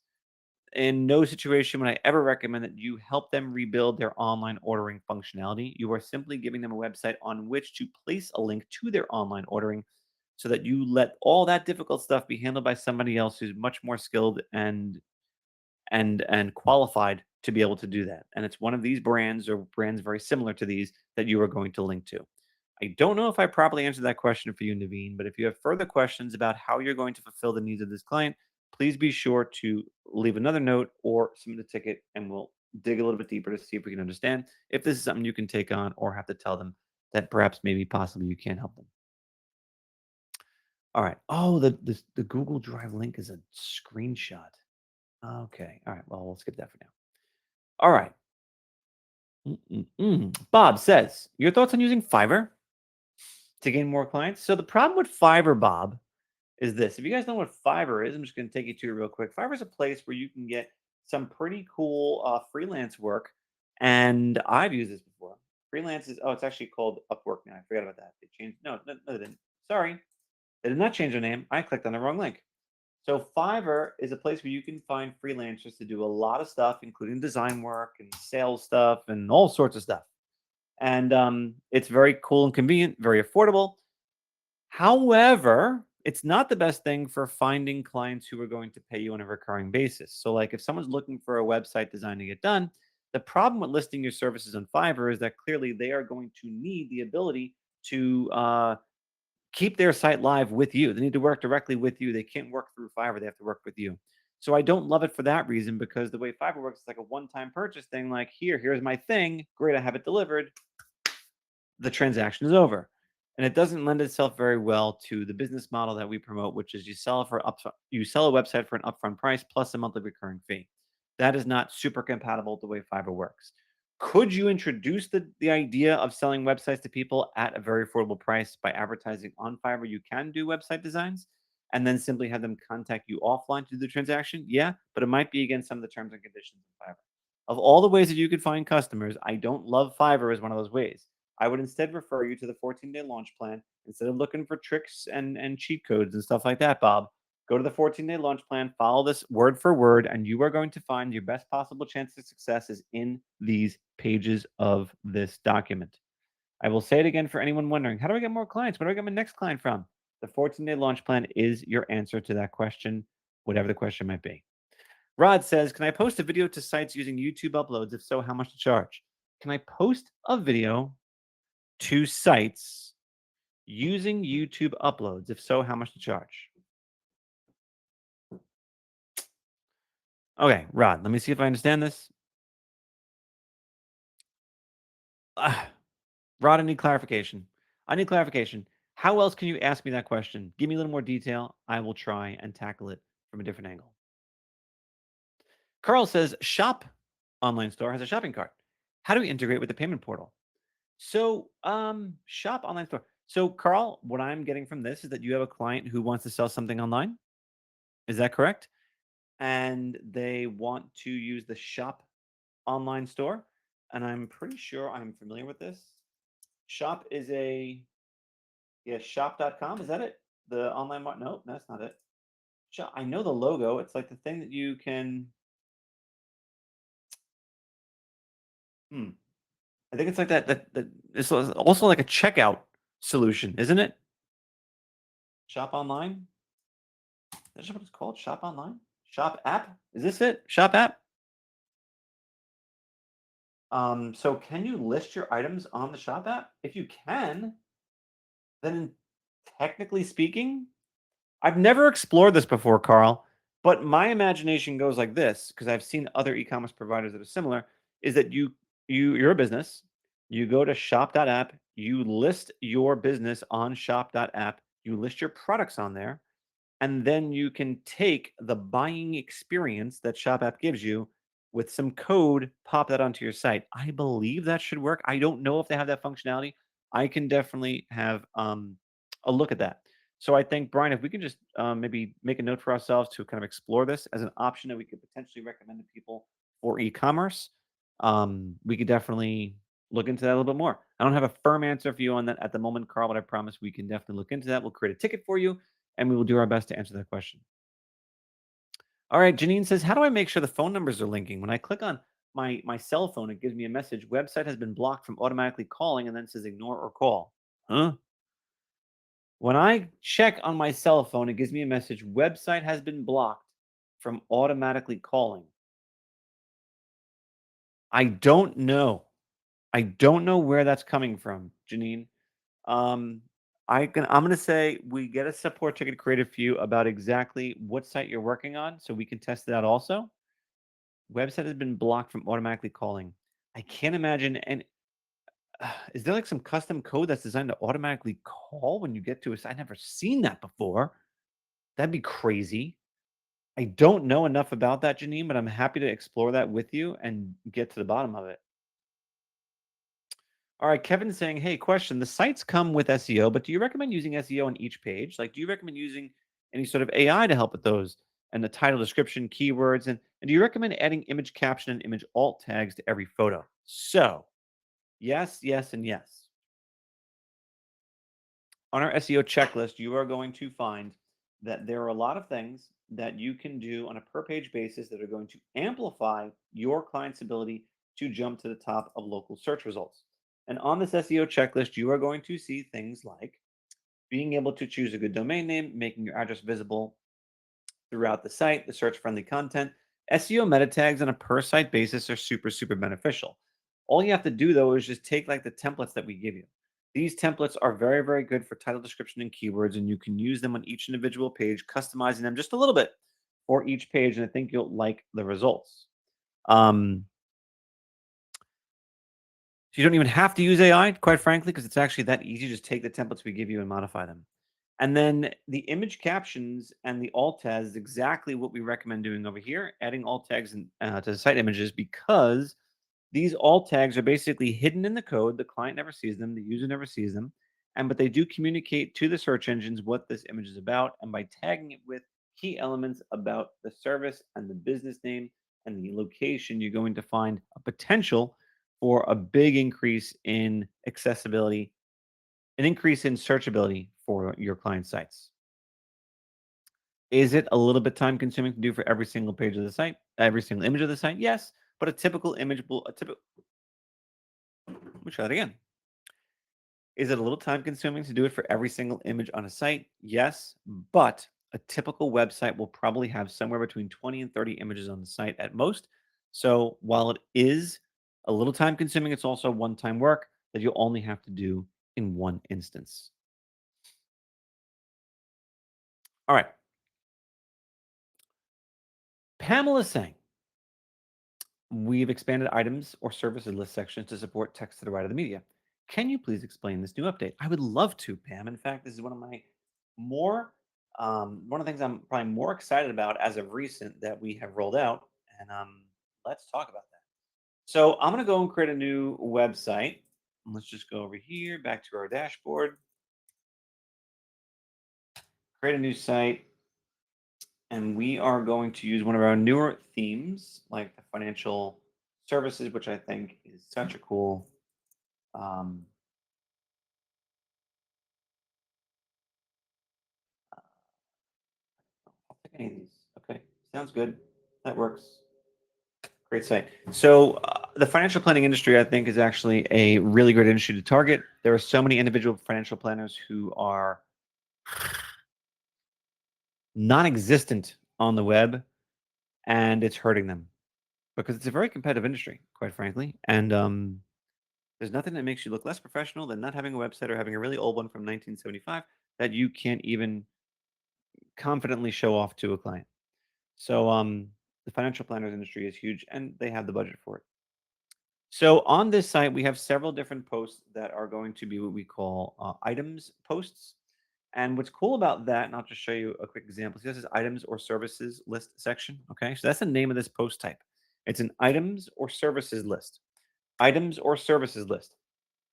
in no situation would I ever recommend that you help them rebuild their online ordering functionality. You are simply giving them a website on which to place a link to their online ordering so that you let all that difficult stuff be handled by somebody else who's much more skilled and qualified to be able to do that. And it's one of these brands or brands very similar to these that you are going to link to. I don't know if I properly answered that question for you, Naveen, but if you have further questions about how you're going to fulfill the needs of this client, please be sure to leave another note or submit a ticket and we'll dig a little bit deeper to see if we can understand if this is something you can take on or have to tell them that perhaps maybe possibly you can't help them. All right. Oh, the Google Drive link is a screenshot. Okay. All right. Well, we'll skip that for now. All right. Bob says, your thoughts on using Fiverr to gain more clients? So the problem with Fiverr, Bob, is this. If you guys know what Fiverr is, I'm just going to take you to it real quick. Fiverr is a place where you can get some pretty cool freelance work, and I've used this before. Freelance is it's actually called Upwork now. I forgot about that. They changed. No, they didn't. Sorry, they did not change their name. I clicked on the wrong link. So Fiverr is a place where you can find freelancers to do a lot of stuff, including design work and sales stuff and all sorts of stuff. And it's very cool and convenient, very affordable. However, it's not the best thing for finding clients who are going to pay you on a recurring basis. So, like if someone's looking for a website design to get done, the problem with listing your services on Fiverr is that clearly they are going to need the ability to keep their site live with you. They need to work directly with you. They can't work through Fiverr. They have to work with you. So I don't love it for that reason because the way Fiverr works is like a one-time purchase thing. Like here's my thing. Great, I have it delivered. The transaction is over. And it doesn't lend itself very well to the business model that we promote, which is you sell a website for an upfront price plus a monthly recurring fee. That is not super compatible with the way Fiverr works. Could you introduce the idea of selling websites to people at a very affordable price by advertising on Fiverr? You can do website designs and then simply have them contact you offline to do the transaction. Yeah, but it might be against some of the terms and conditions of Fiverr. Of all the ways that you could find customers, I don't love Fiverr as one of those ways. I would instead refer you to the 14-day launch plan instead of looking for tricks and cheat codes and stuff like that, Bob. Go to the 14-day launch plan, follow this word for word, and you are going to find your best possible chance of success is in these pages of this document. I will say it again for anyone wondering, how do I get more clients? Where do I get my next client from? The 14-day launch plan is your answer to that question, whatever the question might be. Rod says, can I post a video to sites using YouTube uploads? If so, how much to charge? Can I post a video to sites using YouTube uploads? If so, how much to charge? Okay, Rod, let me see if I understand this. Rod, I need clarification. I need clarification. How else can you ask me that question? Give me a little more detail. I will try and tackle it from a different angle. Carl says, Shop online store has a shopping cart. How do we integrate with the payment portal? So, Shop online store. So, Carl, what I'm getting from this is that you have a client who wants to sell something online. Is that correct? And they want to use the Shop online store. And I'm pretty sure I'm familiar with this. Shop is shop.com. Is that it? The online market? No, that's not it. Shop. I know the logo. It's like the thing that you can. Hmm. I think it's like that. It's also like a checkout solution, isn't it? Shop online. That's what it's called. Shop online. Shop app. Is this it? Shop app. So can you list your items on the Shop app? If you can, then technically speaking, I've never explored this before, Carl, but my imagination goes like this because I've seen other e-commerce providers that are similar. Is that you're a business, you go to shop.app, you list your business on shop.app, you list your products on there, and then you can take the buying experience that Shop App gives you with some code, pop that onto your site. I believe that should work. I don't know if they have that functionality. I can definitely have a look at that. So I think, Brian, if we can just maybe make a note for ourselves to kind of explore this as an option that we could potentially recommend to people for e-commerce, we could definitely look into that a little bit more. I don't have a firm answer for you on that at the moment, Carl, but I promise we can definitely look into that. We'll create a ticket for you and we will do our best to answer that question. All right, Janine says, how do I make sure the phone numbers are linking? When I click on my cell phone, it gives me a message, website has been blocked from automatically calling, and then says ignore or call. Huh? When I check on my cell phone, it gives me a message, website has been blocked from automatically calling. I don't know. I don't know where that's coming from, Janine. Um, I'm gonna say we get a support ticket created for you about exactly what site you're working on, so we can test it out also. Website has been blocked from automatically calling. I can't imagine. And is there like some custom code that's designed to automatically call when you get to a site? I've never seen that before. That'd be crazy. I don't know enough about that, Janine, but I'm happy to explore that with you and get to the bottom of it. All right, Kevin's saying, hey, question. The sites come with SEO, but do you recommend using SEO on each page? Like, do you recommend using any sort of AI to help with those and the title, description, keywords? And do you recommend adding image caption and image alt tags to every photo? So, yes, yes, and yes. On our SEO checklist, you are going to find that there are a lot of things that you can do on a per page basis that are going to amplify your client's ability to jump to the top of local search results. And on this SEO checklist, you are going to see things like being able to choose a good domain name, making your address visible throughout the site, the search friendly content. SEO meta tags on a per site basis are super, super beneficial. All you have to do though is just take like the templates that we give you. These templates are very, very good for title description and keywords, and you can use them on each individual page, customizing them just a little bit for each page. And I think you'll like the results. Um, so you don't even have to use AI, quite frankly, because it's actually that easy. Just take the templates we give you and modify them. And then the image captions and the alt tags is exactly what we recommend doing over here, adding alt tags to the site images because these alt tags are basically hidden in the code. The client never sees them, the user never sees them, and but they do communicate to the search engines what this image is about. And by tagging it with key elements about the service and the business name and the location, you're going to find a potential for a big increase in accessibility, an increase in searchability for your client sites. Is it a little bit time consuming to do for every single page of the site, every single image of the site? Yes, but a typical image will, a typical, let me try that again. Is it a little time consuming to do it for every single image on a site? Yes, but a typical website will probably have somewhere between 20 and 30 images on the site at most. So while it is a little time consuming, it's also one time work that you'll only have to do in one instance. All right. Pamela saying, we've expanded items or services list sections to support text to the right of the media. Can you please explain this new update? I would love to, Pam. In fact, this is one of my more one of the things I'm probably more excited about as of recent that we have rolled out. And let's talk about that. So I'm gonna go and create a new website. Let's just go over here, back to our dashboard, create a new site, and we are going to use one of our newer themes, like the financial services, which I think is such a cool um, I'll pick any of these. Okay, sounds good. That works. Great site. So the financial planning industry, I think, is actually a really great industry to target. There are so many individual financial planners who are non-existent on the web, and it's hurting them because it's a very competitive industry, quite frankly. And There's nothing that makes you look less professional than not having a website or having a really old one from 1975 that you can't even confidently show off to a client. So, the financial planners industry is huge and they have the budget for it. So on this site, we have several different posts that are going to be what we call items posts. And what's cool about that, and I'll just show you a quick example. So this is items or services list section. Okay, so that's the name of this post type. It's an items or services list. Items or services list.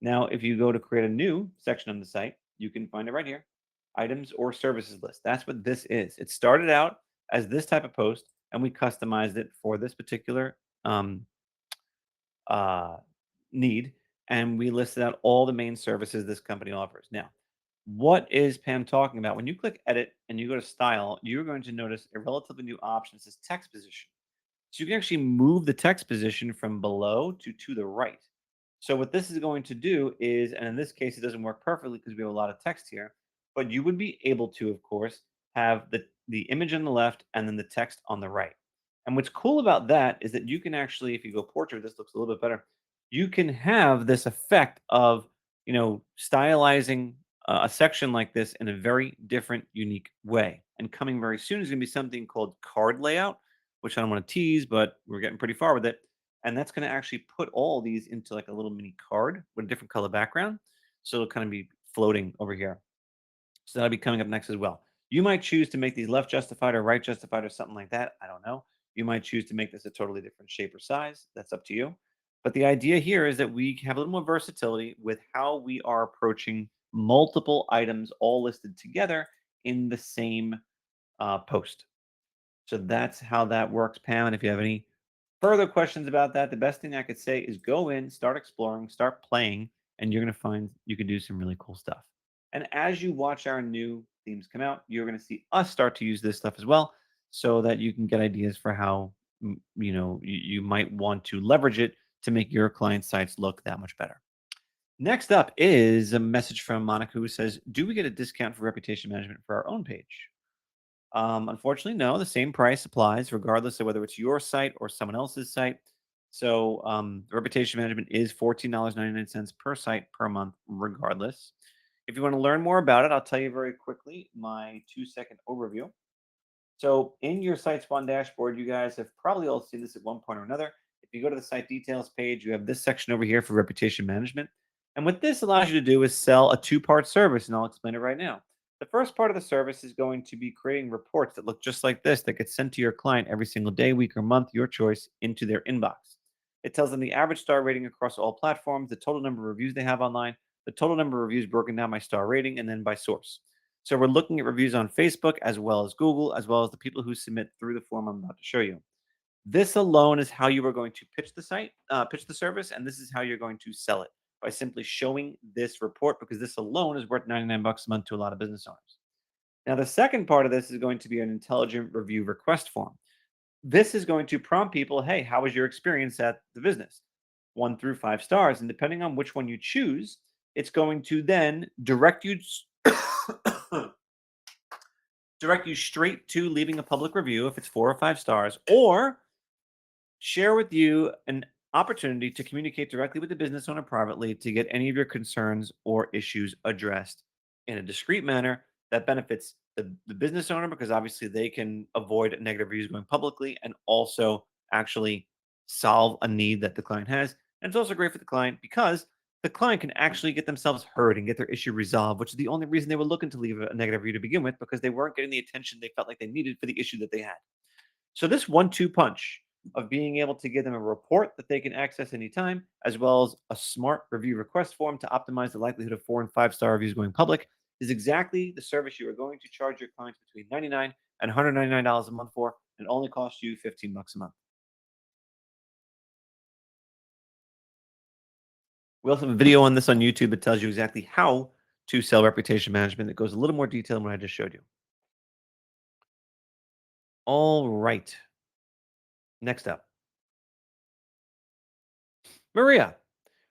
Now, if you go to create a new section on the site, you can find it right here. Items or services list. That's what this is. It started out as this type of post, and we customized it for this particular um, uh, need, and we listed out all the main services this company offers. Now, what is Pam talking about? When you click edit and you go to style, you're going to notice a relatively new option. It says text position. So you can actually move the text position from below to the right. So what this is going to do is, and in this case, it doesn't work perfectly because we have a lot of text here, but you would be able to, of course, have the image on the left and then the text on the right. And what's cool about that is that you can actually, if you go portrait, this looks a little bit better. You can have this effect of, stylizing a section like this in a very different, unique way. And coming very soon is going to be something called card layout, which I don't want to tease, but we're getting pretty far with it. And that's going to actually put all these into like a little mini card with a different color background. So it'll kind of be floating over here. So that'll be coming up next as well. You might choose to make these left justified or right justified or something like that. I don't know. You might choose to make this a totally different shape or size. That's up to you. But the idea here is that we have a little more versatility with how we are approaching multiple items all listed together in the same post. So that's how that works, Pam. And if you have any further questions about that, the best thing I could say is go in, start exploring, start playing, and you're going to find you can do some really cool stuff. And as you watch our new themes come out, you're going to see us start to use this stuff as well so that you can get ideas for how you might want to leverage it to make your client sites look that much better. Next up is a message from Monica who says, "Do we get a discount for reputation management for our own page?" Unfortunately, no. The same price applies regardless of whether it's your site or someone else's site. So, reputation management is $14.99 per site per month, regardless. If you want to learn more about it, I'll tell you very quickly my 2-second overview. So in your SiteSwan dashboard, you guys have probably all seen this at one point or another. If you go to the site details page, you have this section over here for reputation management. And what this allows you to do is sell a two-part service, and I'll explain it right now. The first part of the service is going to be creating reports that look just like this that get sent to your client every single day, week, or month, your choice, into their inbox. It tells them the average star rating across all platforms, the total number of reviews they have online, the total number of reviews broken down by star rating, and then by source. So we're looking at reviews on Facebook as well as Google, as well as the people who submit through the form I'm about to show you. This alone is how you are going to pitch the site, pitch the service, and this is how you're going to sell it by simply showing this report because this alone is worth 99 bucks a month to a lot of business owners. Now, the second part of this is going to be an intelligent review request form. This is going to prompt people, hey, how was your experience at the business? 1 through 5 stars. And depending on which one you choose, it's going to then direct you direct you straight to leaving a public review if it's 4 or 5 stars, or share with you an opportunity to communicate directly with the business owner privately to get any of your concerns or issues addressed in a discreet manner that benefits the business owner because obviously they can avoid negative reviews going publicly and also actually solve a need that the client has. And it's also great for the client because the client can actually get themselves heard and get their issue resolved, which is the only reason they were looking to leave a negative review to begin with because they weren't getting the attention they felt like they needed for the issue that they had. So this 1-2 punch of being able to give them a report that they can access anytime, as well as a smart review request form to optimize the likelihood of 4 and 5 star reviews going public, is exactly the service you are going to charge your clients between $99 and $199 a month for, and only costs you 15 bucks a month. We also have a video on this on YouTube that tells you exactly how to sell reputation management that goes a little more detail than what I just showed you. All right. Next up, Maria.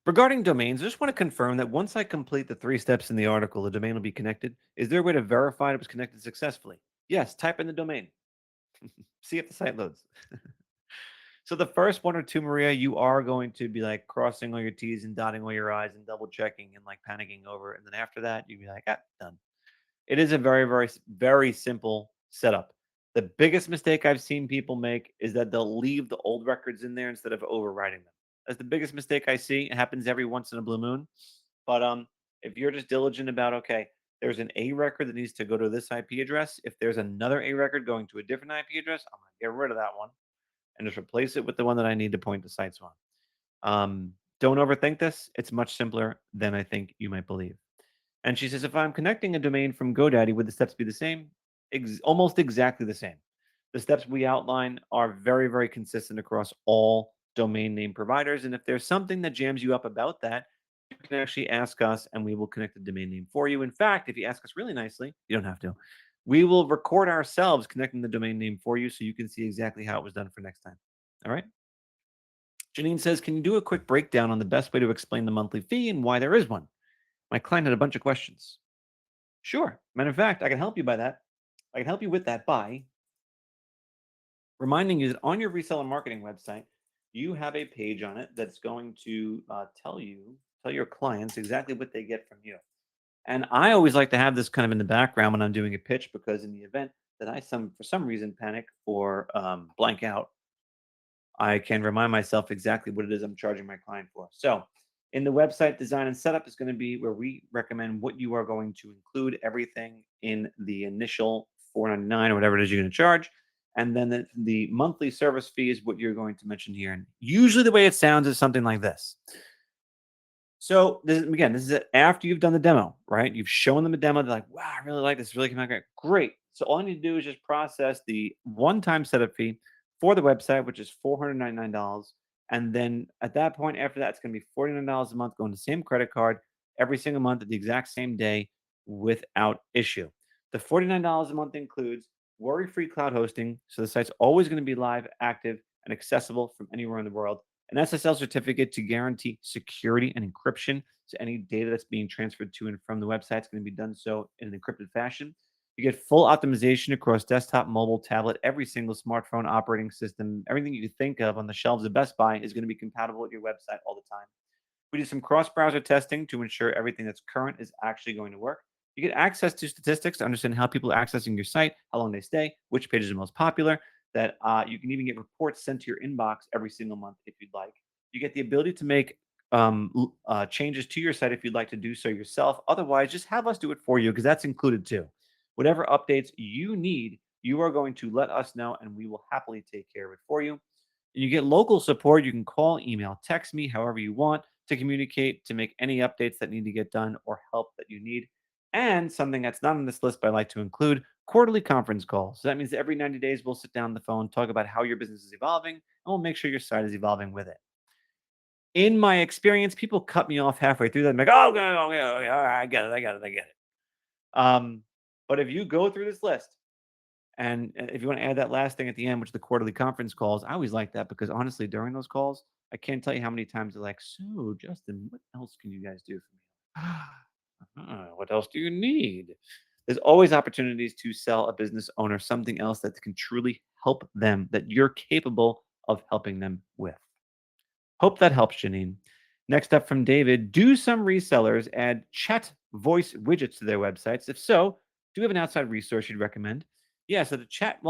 Regarding domains, I just want to confirm that once I complete the 3 steps in the article, the domain will be connected. Is there a way to verify it was connected successfully? Yes, type in the domain. See if the site loads. So the first one or two, Maria, you are going to be like crossing all your T's and dotting all your I's and double checking and like panicking over. And then after that, you'd be like, ah, done. It is a very, very, very simple setup. The biggest mistake I've seen people make is that they'll leave the old records in there instead of overwriting them. That's the biggest mistake I see. It happens every once in a blue moon. But if you're just diligent about, okay, there's an A record that needs to go to this IP address. If there's another A record going to a different IP address, I'm gonna get rid of that one and just replace it with the one that I need to point the sites on. Don't overthink this. It's much simpler than I think you might believe. And she says, if I'm connecting a domain from GoDaddy, would the steps be the same? Almost exactly the same. The steps we outline are very, very consistent across all domain name providers. And if there's something that jams you up about that, you can actually ask us and we will connect the domain name for you. In fact, if you ask us really nicely, you don't have to. We will record ourselves connecting the domain name for you so you can see exactly how it was done for next time. All right. Janine says, can you do a quick breakdown on the best way to explain the monthly fee and why there is one? My client had a bunch of questions. Sure. Matter of fact, I can help you by that. I can help you with that by reminding you that on your reseller marketing website, you have a page on it that's going to tell your clients exactly what they get from you. And I always like to have this kind of in the background when I'm doing a pitch because in the event that for some reason panic or blank out, I can remind myself exactly what it is I'm charging my client for. So, in the website design and setup is going to be where we recommend what you are going to include, everything in the initial 499 or whatever it is you're going to charge. And then the monthly service fee is what you're going to mention here. And usually the way it sounds is something like this. So this is it after you've done the demo, right? You've shown them a demo. They're like, wow, I really like this. Really came out great. Great. So all I need to do is just process the one-time setup fee for the website, which is $499. And then at that point, after that, it's going to be $49 a month going to the same credit card every single month at the exact same day without issue. The $49 a month includes worry-free cloud hosting. So the site's always going to be live, active, and accessible from anywhere in the world, an SSL certificate to guarantee security and encryption. So any data that's being transferred to and from the website is going to be done so in an encrypted fashion. You get full optimization across desktop, mobile, tablet, every single smartphone operating system. Everything you could think of on the shelves of Best Buy is going to be compatible with your website all the time. We do some cross-browser testing to ensure everything that's current is actually going to work. You get access to statistics to understand how people are accessing your site, how long they stay, which pages are most popular. That you can even get reports sent to your inbox every single month if you'd like. You get the ability to make changes to your site if you'd like to do so yourself. Otherwise, just have us do it for you because that's included too. Whatever updates you need, you are going to let us know, and we will happily take care of it for you. And you get local support. You can call, email, text me, however you want to communicate, to make any updates that need to get done or help that you need. And something that's not on this list, but I like to include quarterly conference calls. So that means every 90 days, we'll sit down on the phone, talk about how your business is evolving, and we'll make sure your site is evolving with it. In my experience, people cut me off halfway through that. I'm like, oh, okay, okay, okay, all right, I get it, I get it, I get it. But if you go through this list, and if you want to add that last thing at the end, which is the quarterly conference calls, I always like that because honestly, during those calls, I can't tell you how many times they're like, so Justin, what else can you guys do for me? What else do you need? There's always opportunities to sell a business owner something else that can truly help them, that you're capable of helping them with. Hope that helps, Janine. Next up from David, do some resellers add chat voice widgets to their websites? If so, do we have an outside resource you'd recommend? Yeah, so chat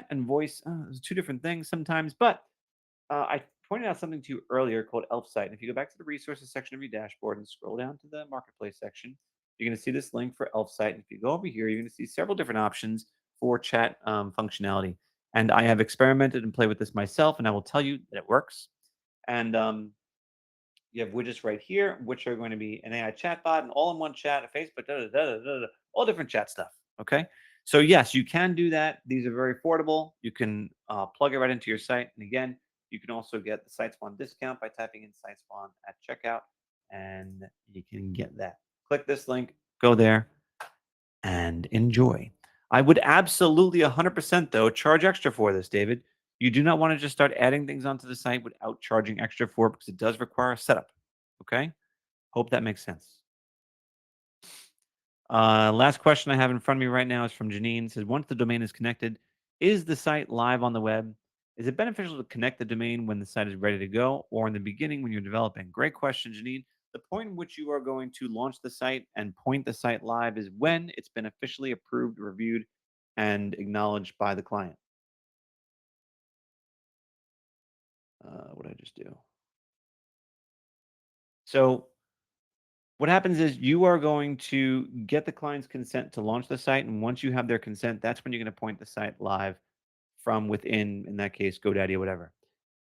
and voice, is two different things sometimes, but I pointed out something to you earlier called Elf Site. And if you go back to the resources section of your dashboard and scroll down to the marketplace section, you're going to see this link for Elf Site. And if you go over here, you're going to see several different options for chat functionality. And I have experimented and played with this myself, and I will tell you that it works. And you have widgets right here, which are going to be an AI chatbot, an all-in-one chat, a Facebook, all different chat stuff. Okay. So yes, you can do that. These are very affordable. You can plug it right into your site. And again, you can also get the SiteSwan discount by typing in SiteSwan at checkout, and you can get that. Click this link, go there, and enjoy. I would absolutely 100% though charge extra for this, David. You do not want to just start adding things onto the site without charging extra for it because it does require a setup. Okay? Hope that makes sense. Last question I have in front of me right now is from Janine. It says, once the domain is connected, is the site live on the web? Is it beneficial to connect the domain when the site is ready to go or in the beginning when you're developing? Great question, Janine. The point in which you are going to launch the site and point the site live is when it's been officially approved, reviewed, and acknowledged by the client. What did I just do? So what happens is you are going to get the client's consent to launch the site, and once you have their consent, that's when you're going to point the site live from within, in that case, GoDaddy or whatever.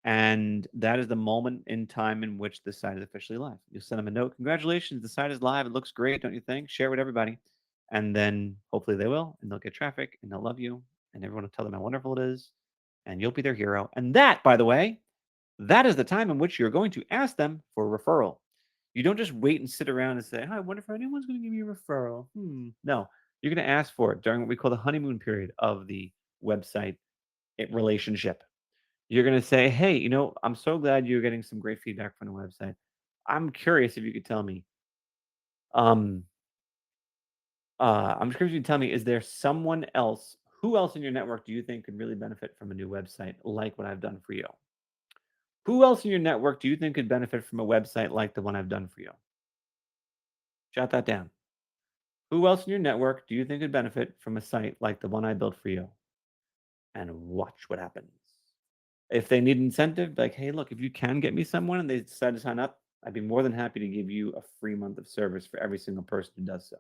And that is the moment in time in which the site is officially live. You'll send them a note. Congratulations, the site is live. It looks great, don't you think? Share it with everybody. And then hopefully they will, and they'll get traffic, and they'll love you, and everyone will tell them how wonderful it is, and you'll be their hero. And that, by the way, that is the time in which you're going to ask them for a referral. You don't just wait and sit around and say, "Hi, I wonder if anyone's going to give me a referral." No, you're going to ask for it during what we call the honeymoon period of the website relationship. You're going to say, "Hey, I'm so glad you're getting some great feedback from the website. I'm curious if you could tell me, um, I'm just curious if you can tell me, is there someone else, who else in your network do you think could really benefit from a new website like what I've done for you? Who else in your network do you think could benefit from a website like the one I've done for you?" Jot that down. Who else in your network do you think could benefit from a site like the one I built for you? And watch what happens. If they need incentive, like, hey, look, if you can get me someone and they decide to sign up, I'd be more than happy to give you a free month of service for every single person who does so.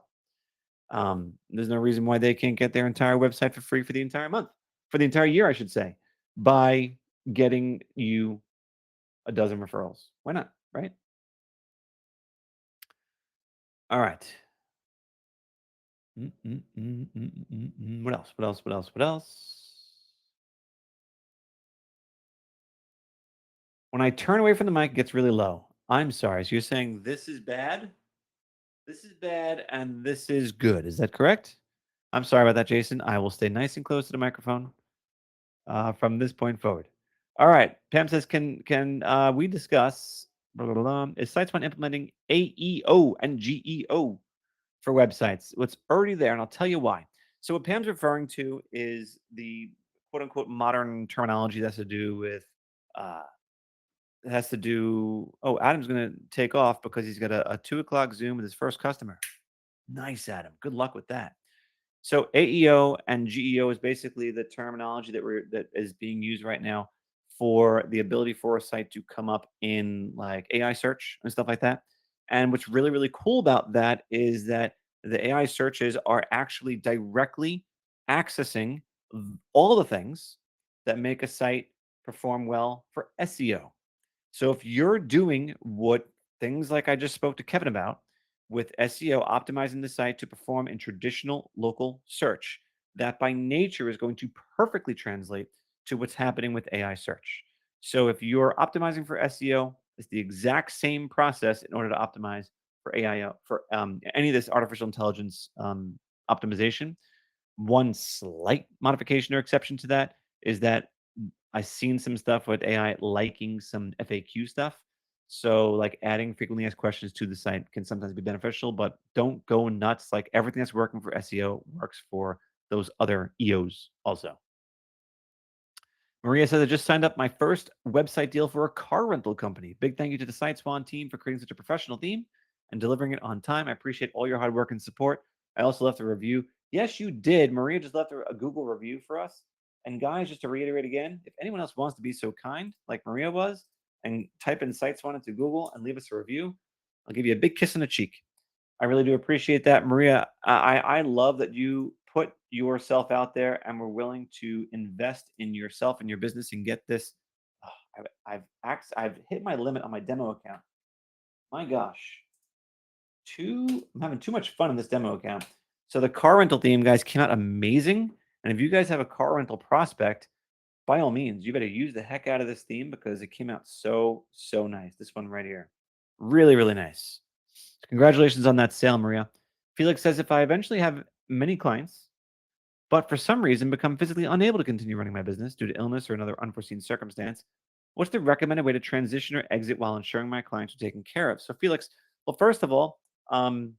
There's no reason why they can't get their entire website for free for the entire month, for the entire year, I should say, by getting you a dozen referrals. Why not? Right? All right. What else? What else? What else? What else? When I turn away from the mic, it gets really low. I'm sorry. So you're saying this is bad, and this is good. Is that correct? I'm sorry about that, Jason. I will stay nice and close to the microphone from this point forward. All right. Pam says, can we discuss blah, blah, blah, is SiteSwan implementing AEO and GEO for websites? What's already there, and I'll tell you why. So what Pam's referring to is the quote unquote modern terminology that has to do with uh, it has to do. Oh, Adam's going to take off because he's got a 2 o'clock Zoom with his first customer. Nice, Adam. Good luck with that. So AEO and GEO is basically the terminology that is being used right now for the ability for a site to come up in like AI search and stuff like that. And what's really, really cool about that is that the AI searches are actually directly accessing all the things that make a site perform well for SEO. So if you're doing what things like I just spoke to Kevin about with SEO, optimizing the site to perform in traditional local search, that by nature is going to perfectly translate to what's happening with AI search. So if you're optimizing for SEO, it's the exact same process in order to optimize for AI for any of this artificial intelligence optimization. One slight modification or exception to that is that I've seen some stuff with AI liking some FAQ stuff. So, like adding frequently asked questions to the site can sometimes be beneficial, but don't go nuts. Like everything that's working for SEO works for those other EOs also. Maria says, I just signed up my first website deal for a car rental company. Big thank you to the SiteSwan team for creating such a professional theme and delivering it on time. I appreciate all your hard work and support. I also left a review. Yes, you did. Maria just left a Google review for us. And guys, just to reiterate again, if anyone else wants to be so kind, like Maria was, and type in SiteSwan into Google and leave us a review, I'll give you a big kiss on the cheek. I really do appreciate that, Maria. I love that you put yourself out there and were willing to invest in yourself and your business and get this. Oh, I've hit my limit on my demo account. My gosh, I'm having too much fun in this demo account. So the car rental theme, guys, came out amazing. And if you guys have a car rental prospect, by all means, you better use the heck out of this theme because it came out so nice. This one right here, really, really nice. Congratulations on that sale, Maria. Felix says, if I eventually have many clients, but for some reason become physically unable to continue running my business due to illness or another unforeseen circumstance, what's the recommended way to transition or exit while ensuring my clients are taken care of? So, Felix, well, first of all, um,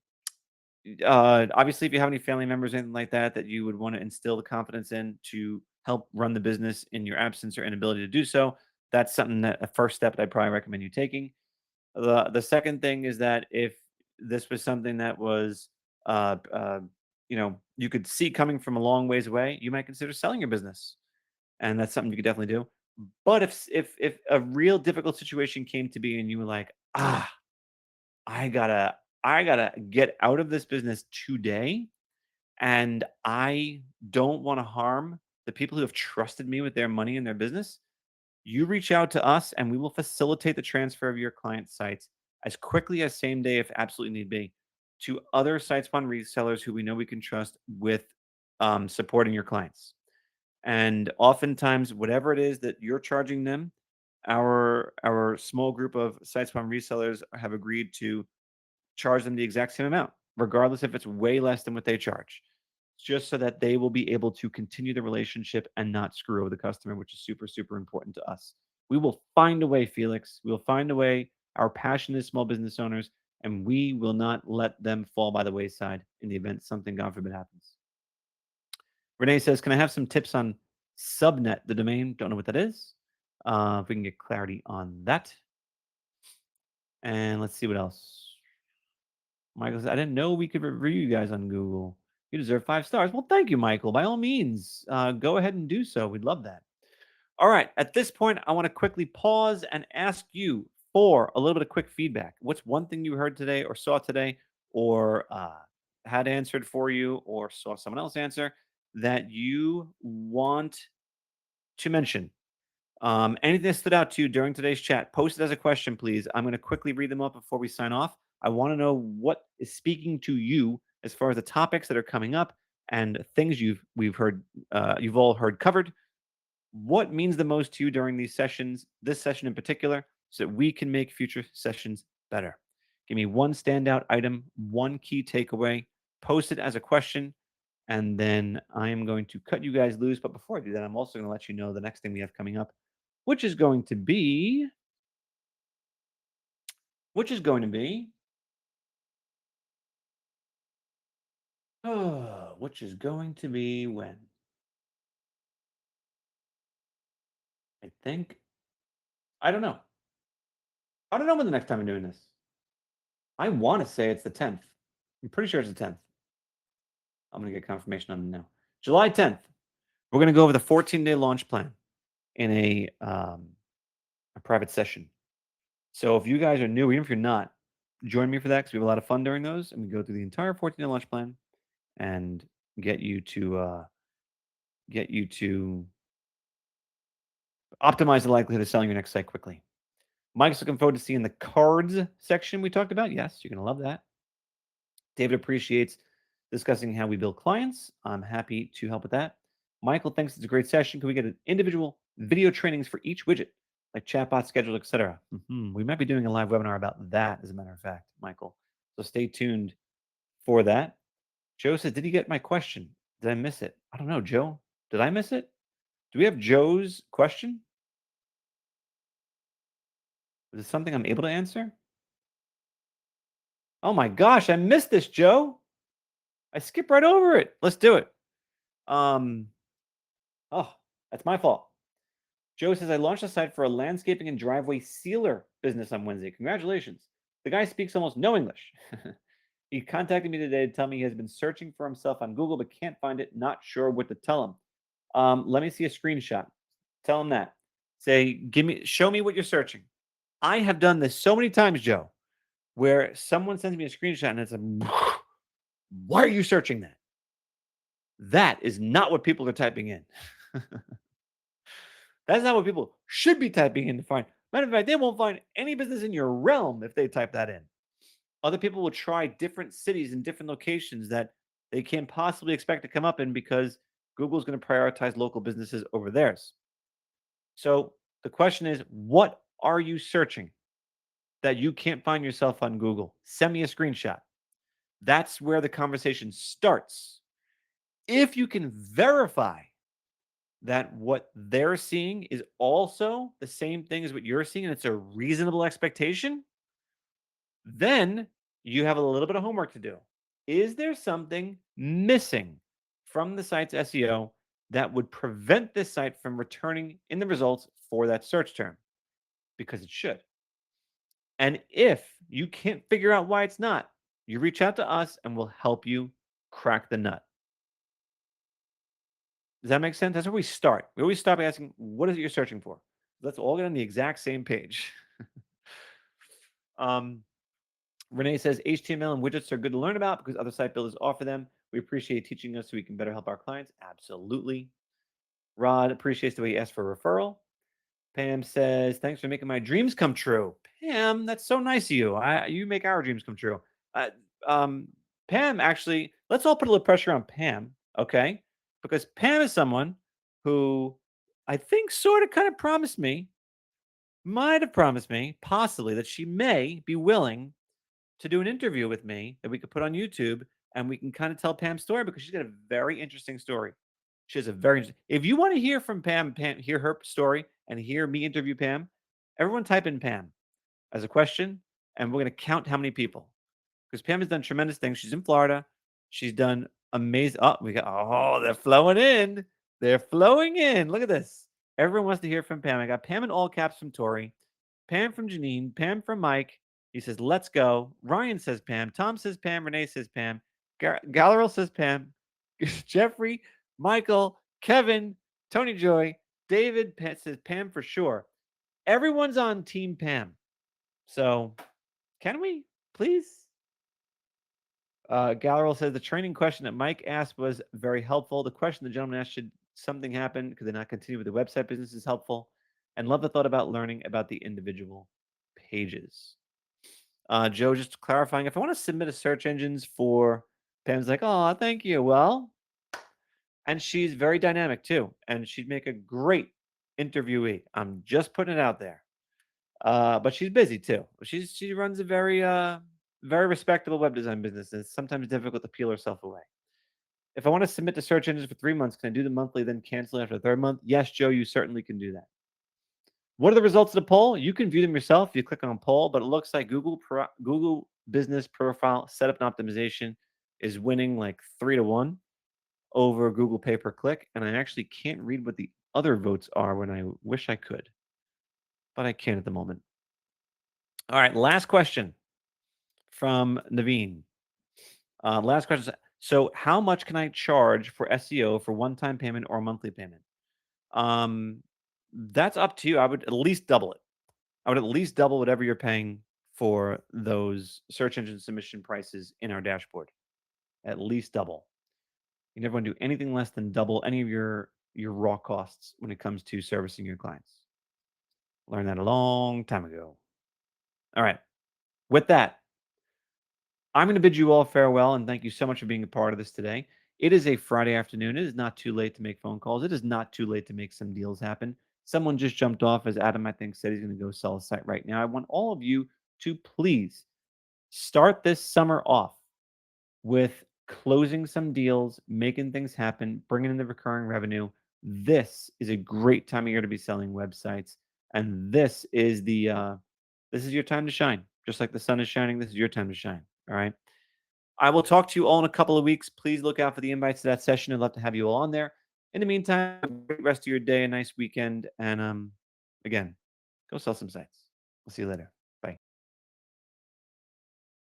obviously, if you have any family members, anything like that, that you would want to instill the confidence in to help run the business in your absence or inability to do so, that's something that a first step that I probably recommend you taking. The second thing is that if this was something that was, uh, uh, you could see coming from a long ways away, you might consider selling your business, and that's something you could definitely do. But if a real difficult situation came to be and you were like, I gotta I gotta get out of this business today, and I don't want to harm the people who have trusted me with their money and their business, you reach out to us and we will facilitate the transfer of your client sites as quickly as same day, if absolutely need be, to other SiteSpawn resellers who we know we can trust with supporting your clients. And oftentimes, whatever it is that you're charging them, our small group of SiteSpawn resellers have agreed to charge them the exact same amount, regardless if it's way less than what they charge, just so that they will be able to continue the relationship and not screw over the customer, which is super, super important to us. We will find a way, Felix. We will find a way. Our passionate small business owners, and we will not let them fall by the wayside in the event something, God forbid, happens. Renee says, "Can I have some tips on subnet, the domain? Don't know what that is. If we can get clarity on that. And let's see what else." Michael says, "I didn't know we could review you guys on Google. You deserve 5 stars." Well, thank you, Michael. By all means, go ahead and do so. We'd love that. All right. At this point, I want to quickly pause and ask you for a little bit of quick feedback. What's one thing you heard today or saw today or had answered for you or saw someone else answer that you want to mention? Anything that stood out to you during today's chat, post it as a question, please. I'm going to quickly read them up before we sign off. I want to know what is speaking to you as far as the topics that are coming up and things you've all heard covered. What means the most to you during these sessions, this session in particular, so that we can make future sessions better? Give me one standout item, one key takeaway, post it as a question, and then I am going to cut you guys loose. But before I do that, I'm also going to let you know the next thing we have coming up, which is going to be, which is going to be, which is going to be when? I think, I don't know. I don't know when the next time I'm doing this. I want to say it's the 10th. I'm pretty sure it's the 10th. I'm going to get confirmation on it now. July 10th. We're going to go over the 14-day launch plan in a private session. So if you guys are new, even if you're not, join me for that because we have a lot of fun during those, and we go through the entire 14-day launch plan and get you to optimize the likelihood of selling your next site quickly. Mike's looking forward to seeing the cards section we talked about. Yes, you're going to love that. David appreciates discussing how we build clients. I'm happy to help with that. Michael thinks it's a great session. Can we get an individual video trainings for each widget, like chatbot schedule, etc.? We might be doing a live webinar about that, as a matter of fact, Michael. So stay tuned for that. Joe said, "Did he get my question? Did I miss it?" I don't know, Joe. Did I miss it? Do we have Joe's question? Is it something I'm able to answer? Oh my gosh, I missed this, Joe. I skipped right over it. Let's do it. Um, oh, that's my fault. Joe says, "I launched a site for a landscaping and driveway sealer business on Wednesday. Congratulations. The guy speaks almost no English. He contacted me today to tell me he has been searching for himself on Google but can't find it. Not sure what to tell him." Let me see a screenshot. Tell him that. Say, show me what you're searching. I have done this so many times, Joe, where someone sends me a screenshot and it's a, "Why are you searching that?" That is not what people are typing in. That's not what people should be typing in to find. Matter of fact, they won't find any business in your realm if they type that in. Other people will try different cities and different locations that they can't possibly expect to come up in because Google's going to prioritize local businesses over theirs. So the question is, what are you searching that you can't find yourself on Google? Send me a screenshot. That's where the conversation starts. If you can verify that what they're seeing is also the same thing as what you're seeing and it's a reasonable expectation, then you have a little bit of homework to do. Is there something missing from the site's SEO that would prevent this site from returning in the results for that search term because it should. And if you can't figure out why it's not, you reach out to us and we'll help you crack the nut. Does that make sense? That's where we start. We always start by asking, what is it you're searching for? Let's all get on the exact same page. um, Renee says HTML and widgets are good to learn about because other site builders offer them. We appreciate teaching us so we can better help our clients. Absolutely. Rod appreciates the way you ask for a referral. Pam says, "Thanks for making my dreams come true." Pam, that's so nice of you. You make our dreams come true. Uh, um, Pam, actually, let's all put a little pressure on Pam, okay? Because Pam is someone who I think sort of kind of promised me, might have promised me, possibly, that she may be willing to do an interview with me that we could put on YouTube and we can kind of tell Pam's story because she's got a very interesting story. She has a very if you want to hear from Pam, hear her story and hear me interview Pam, everyone type in Pam as a question and we're going to count how many people because Pam has done tremendous things. She's in Florida. She's done amazing. Oh, they're flowing in. They're flowing in. Look at this. Everyone wants to hear from Pam. I got Pam in all caps from Tori, Pam from Janine, Pam from Mike. He says, let's go. Ryan says Pam. Tom says Pam. Renee says Pam. Galleril says Pam. Jeffrey, Michael, Kevin, Tony Joy, David says Pam for sure. Everyone's on Team Pam. So, can we please? Galleril says the training question that Mike asked was very helpful. The question the gentleman asked, should something happen? Could they not continue with the website business, is helpful. And love the thought about learning about the individual pages. Joe, just clarifying, if I want to submit a search engines for Pam's like, oh, thank you. Well, and she's very dynamic too. And she'd make a great interviewee. I'm just putting it out there. But she's busy too. She runs a very respectable web design business. And it's sometimes difficult to peel herself away. If I want to submit to search engines for 3 months, can I do the monthly, then cancel after the third month? Yes, Joe, you certainly can do that. What are the results of the poll? You can view them yourself. You click on poll, but it looks like Google Business Profile Setup and Optimization is winning like 3-1 over Google Pay Per Click, and I actually can't read what the other votes are when I wish I could, but I can't at the moment. All right, last question from Naveen. Last question. So, how much can I charge for SEO for one-time payment or monthly payment? That's up to you. I would at least double it. I would at least double whatever you're paying for those search engine submission prices in our dashboard. At least double. You never want to do anything less than double any of your raw costs when it comes to servicing your clients. Learned that a long time ago. All right. With that, I'm going to bid you all farewell and thank you so much for being a part of this today. It is a Friday afternoon. It is not too late to make phone calls. It is not too late to make some deals happen. Someone just jumped off, as Adam, I think, said he's going to go sell a site right now. I want all of you to please start this summer off with closing some deals, making things happen, bringing in the recurring revenue. This is a great time of year to be selling websites, and this is your time to shine. Just like the sun is shining, this is your time to shine. All right. I will talk to you all in a couple of weeks. Please look out for the invites to that session. I'd love to have you all on there. In the meantime, have a great rest of your day, a nice weekend, and again, go sell some sites. We'll see you later.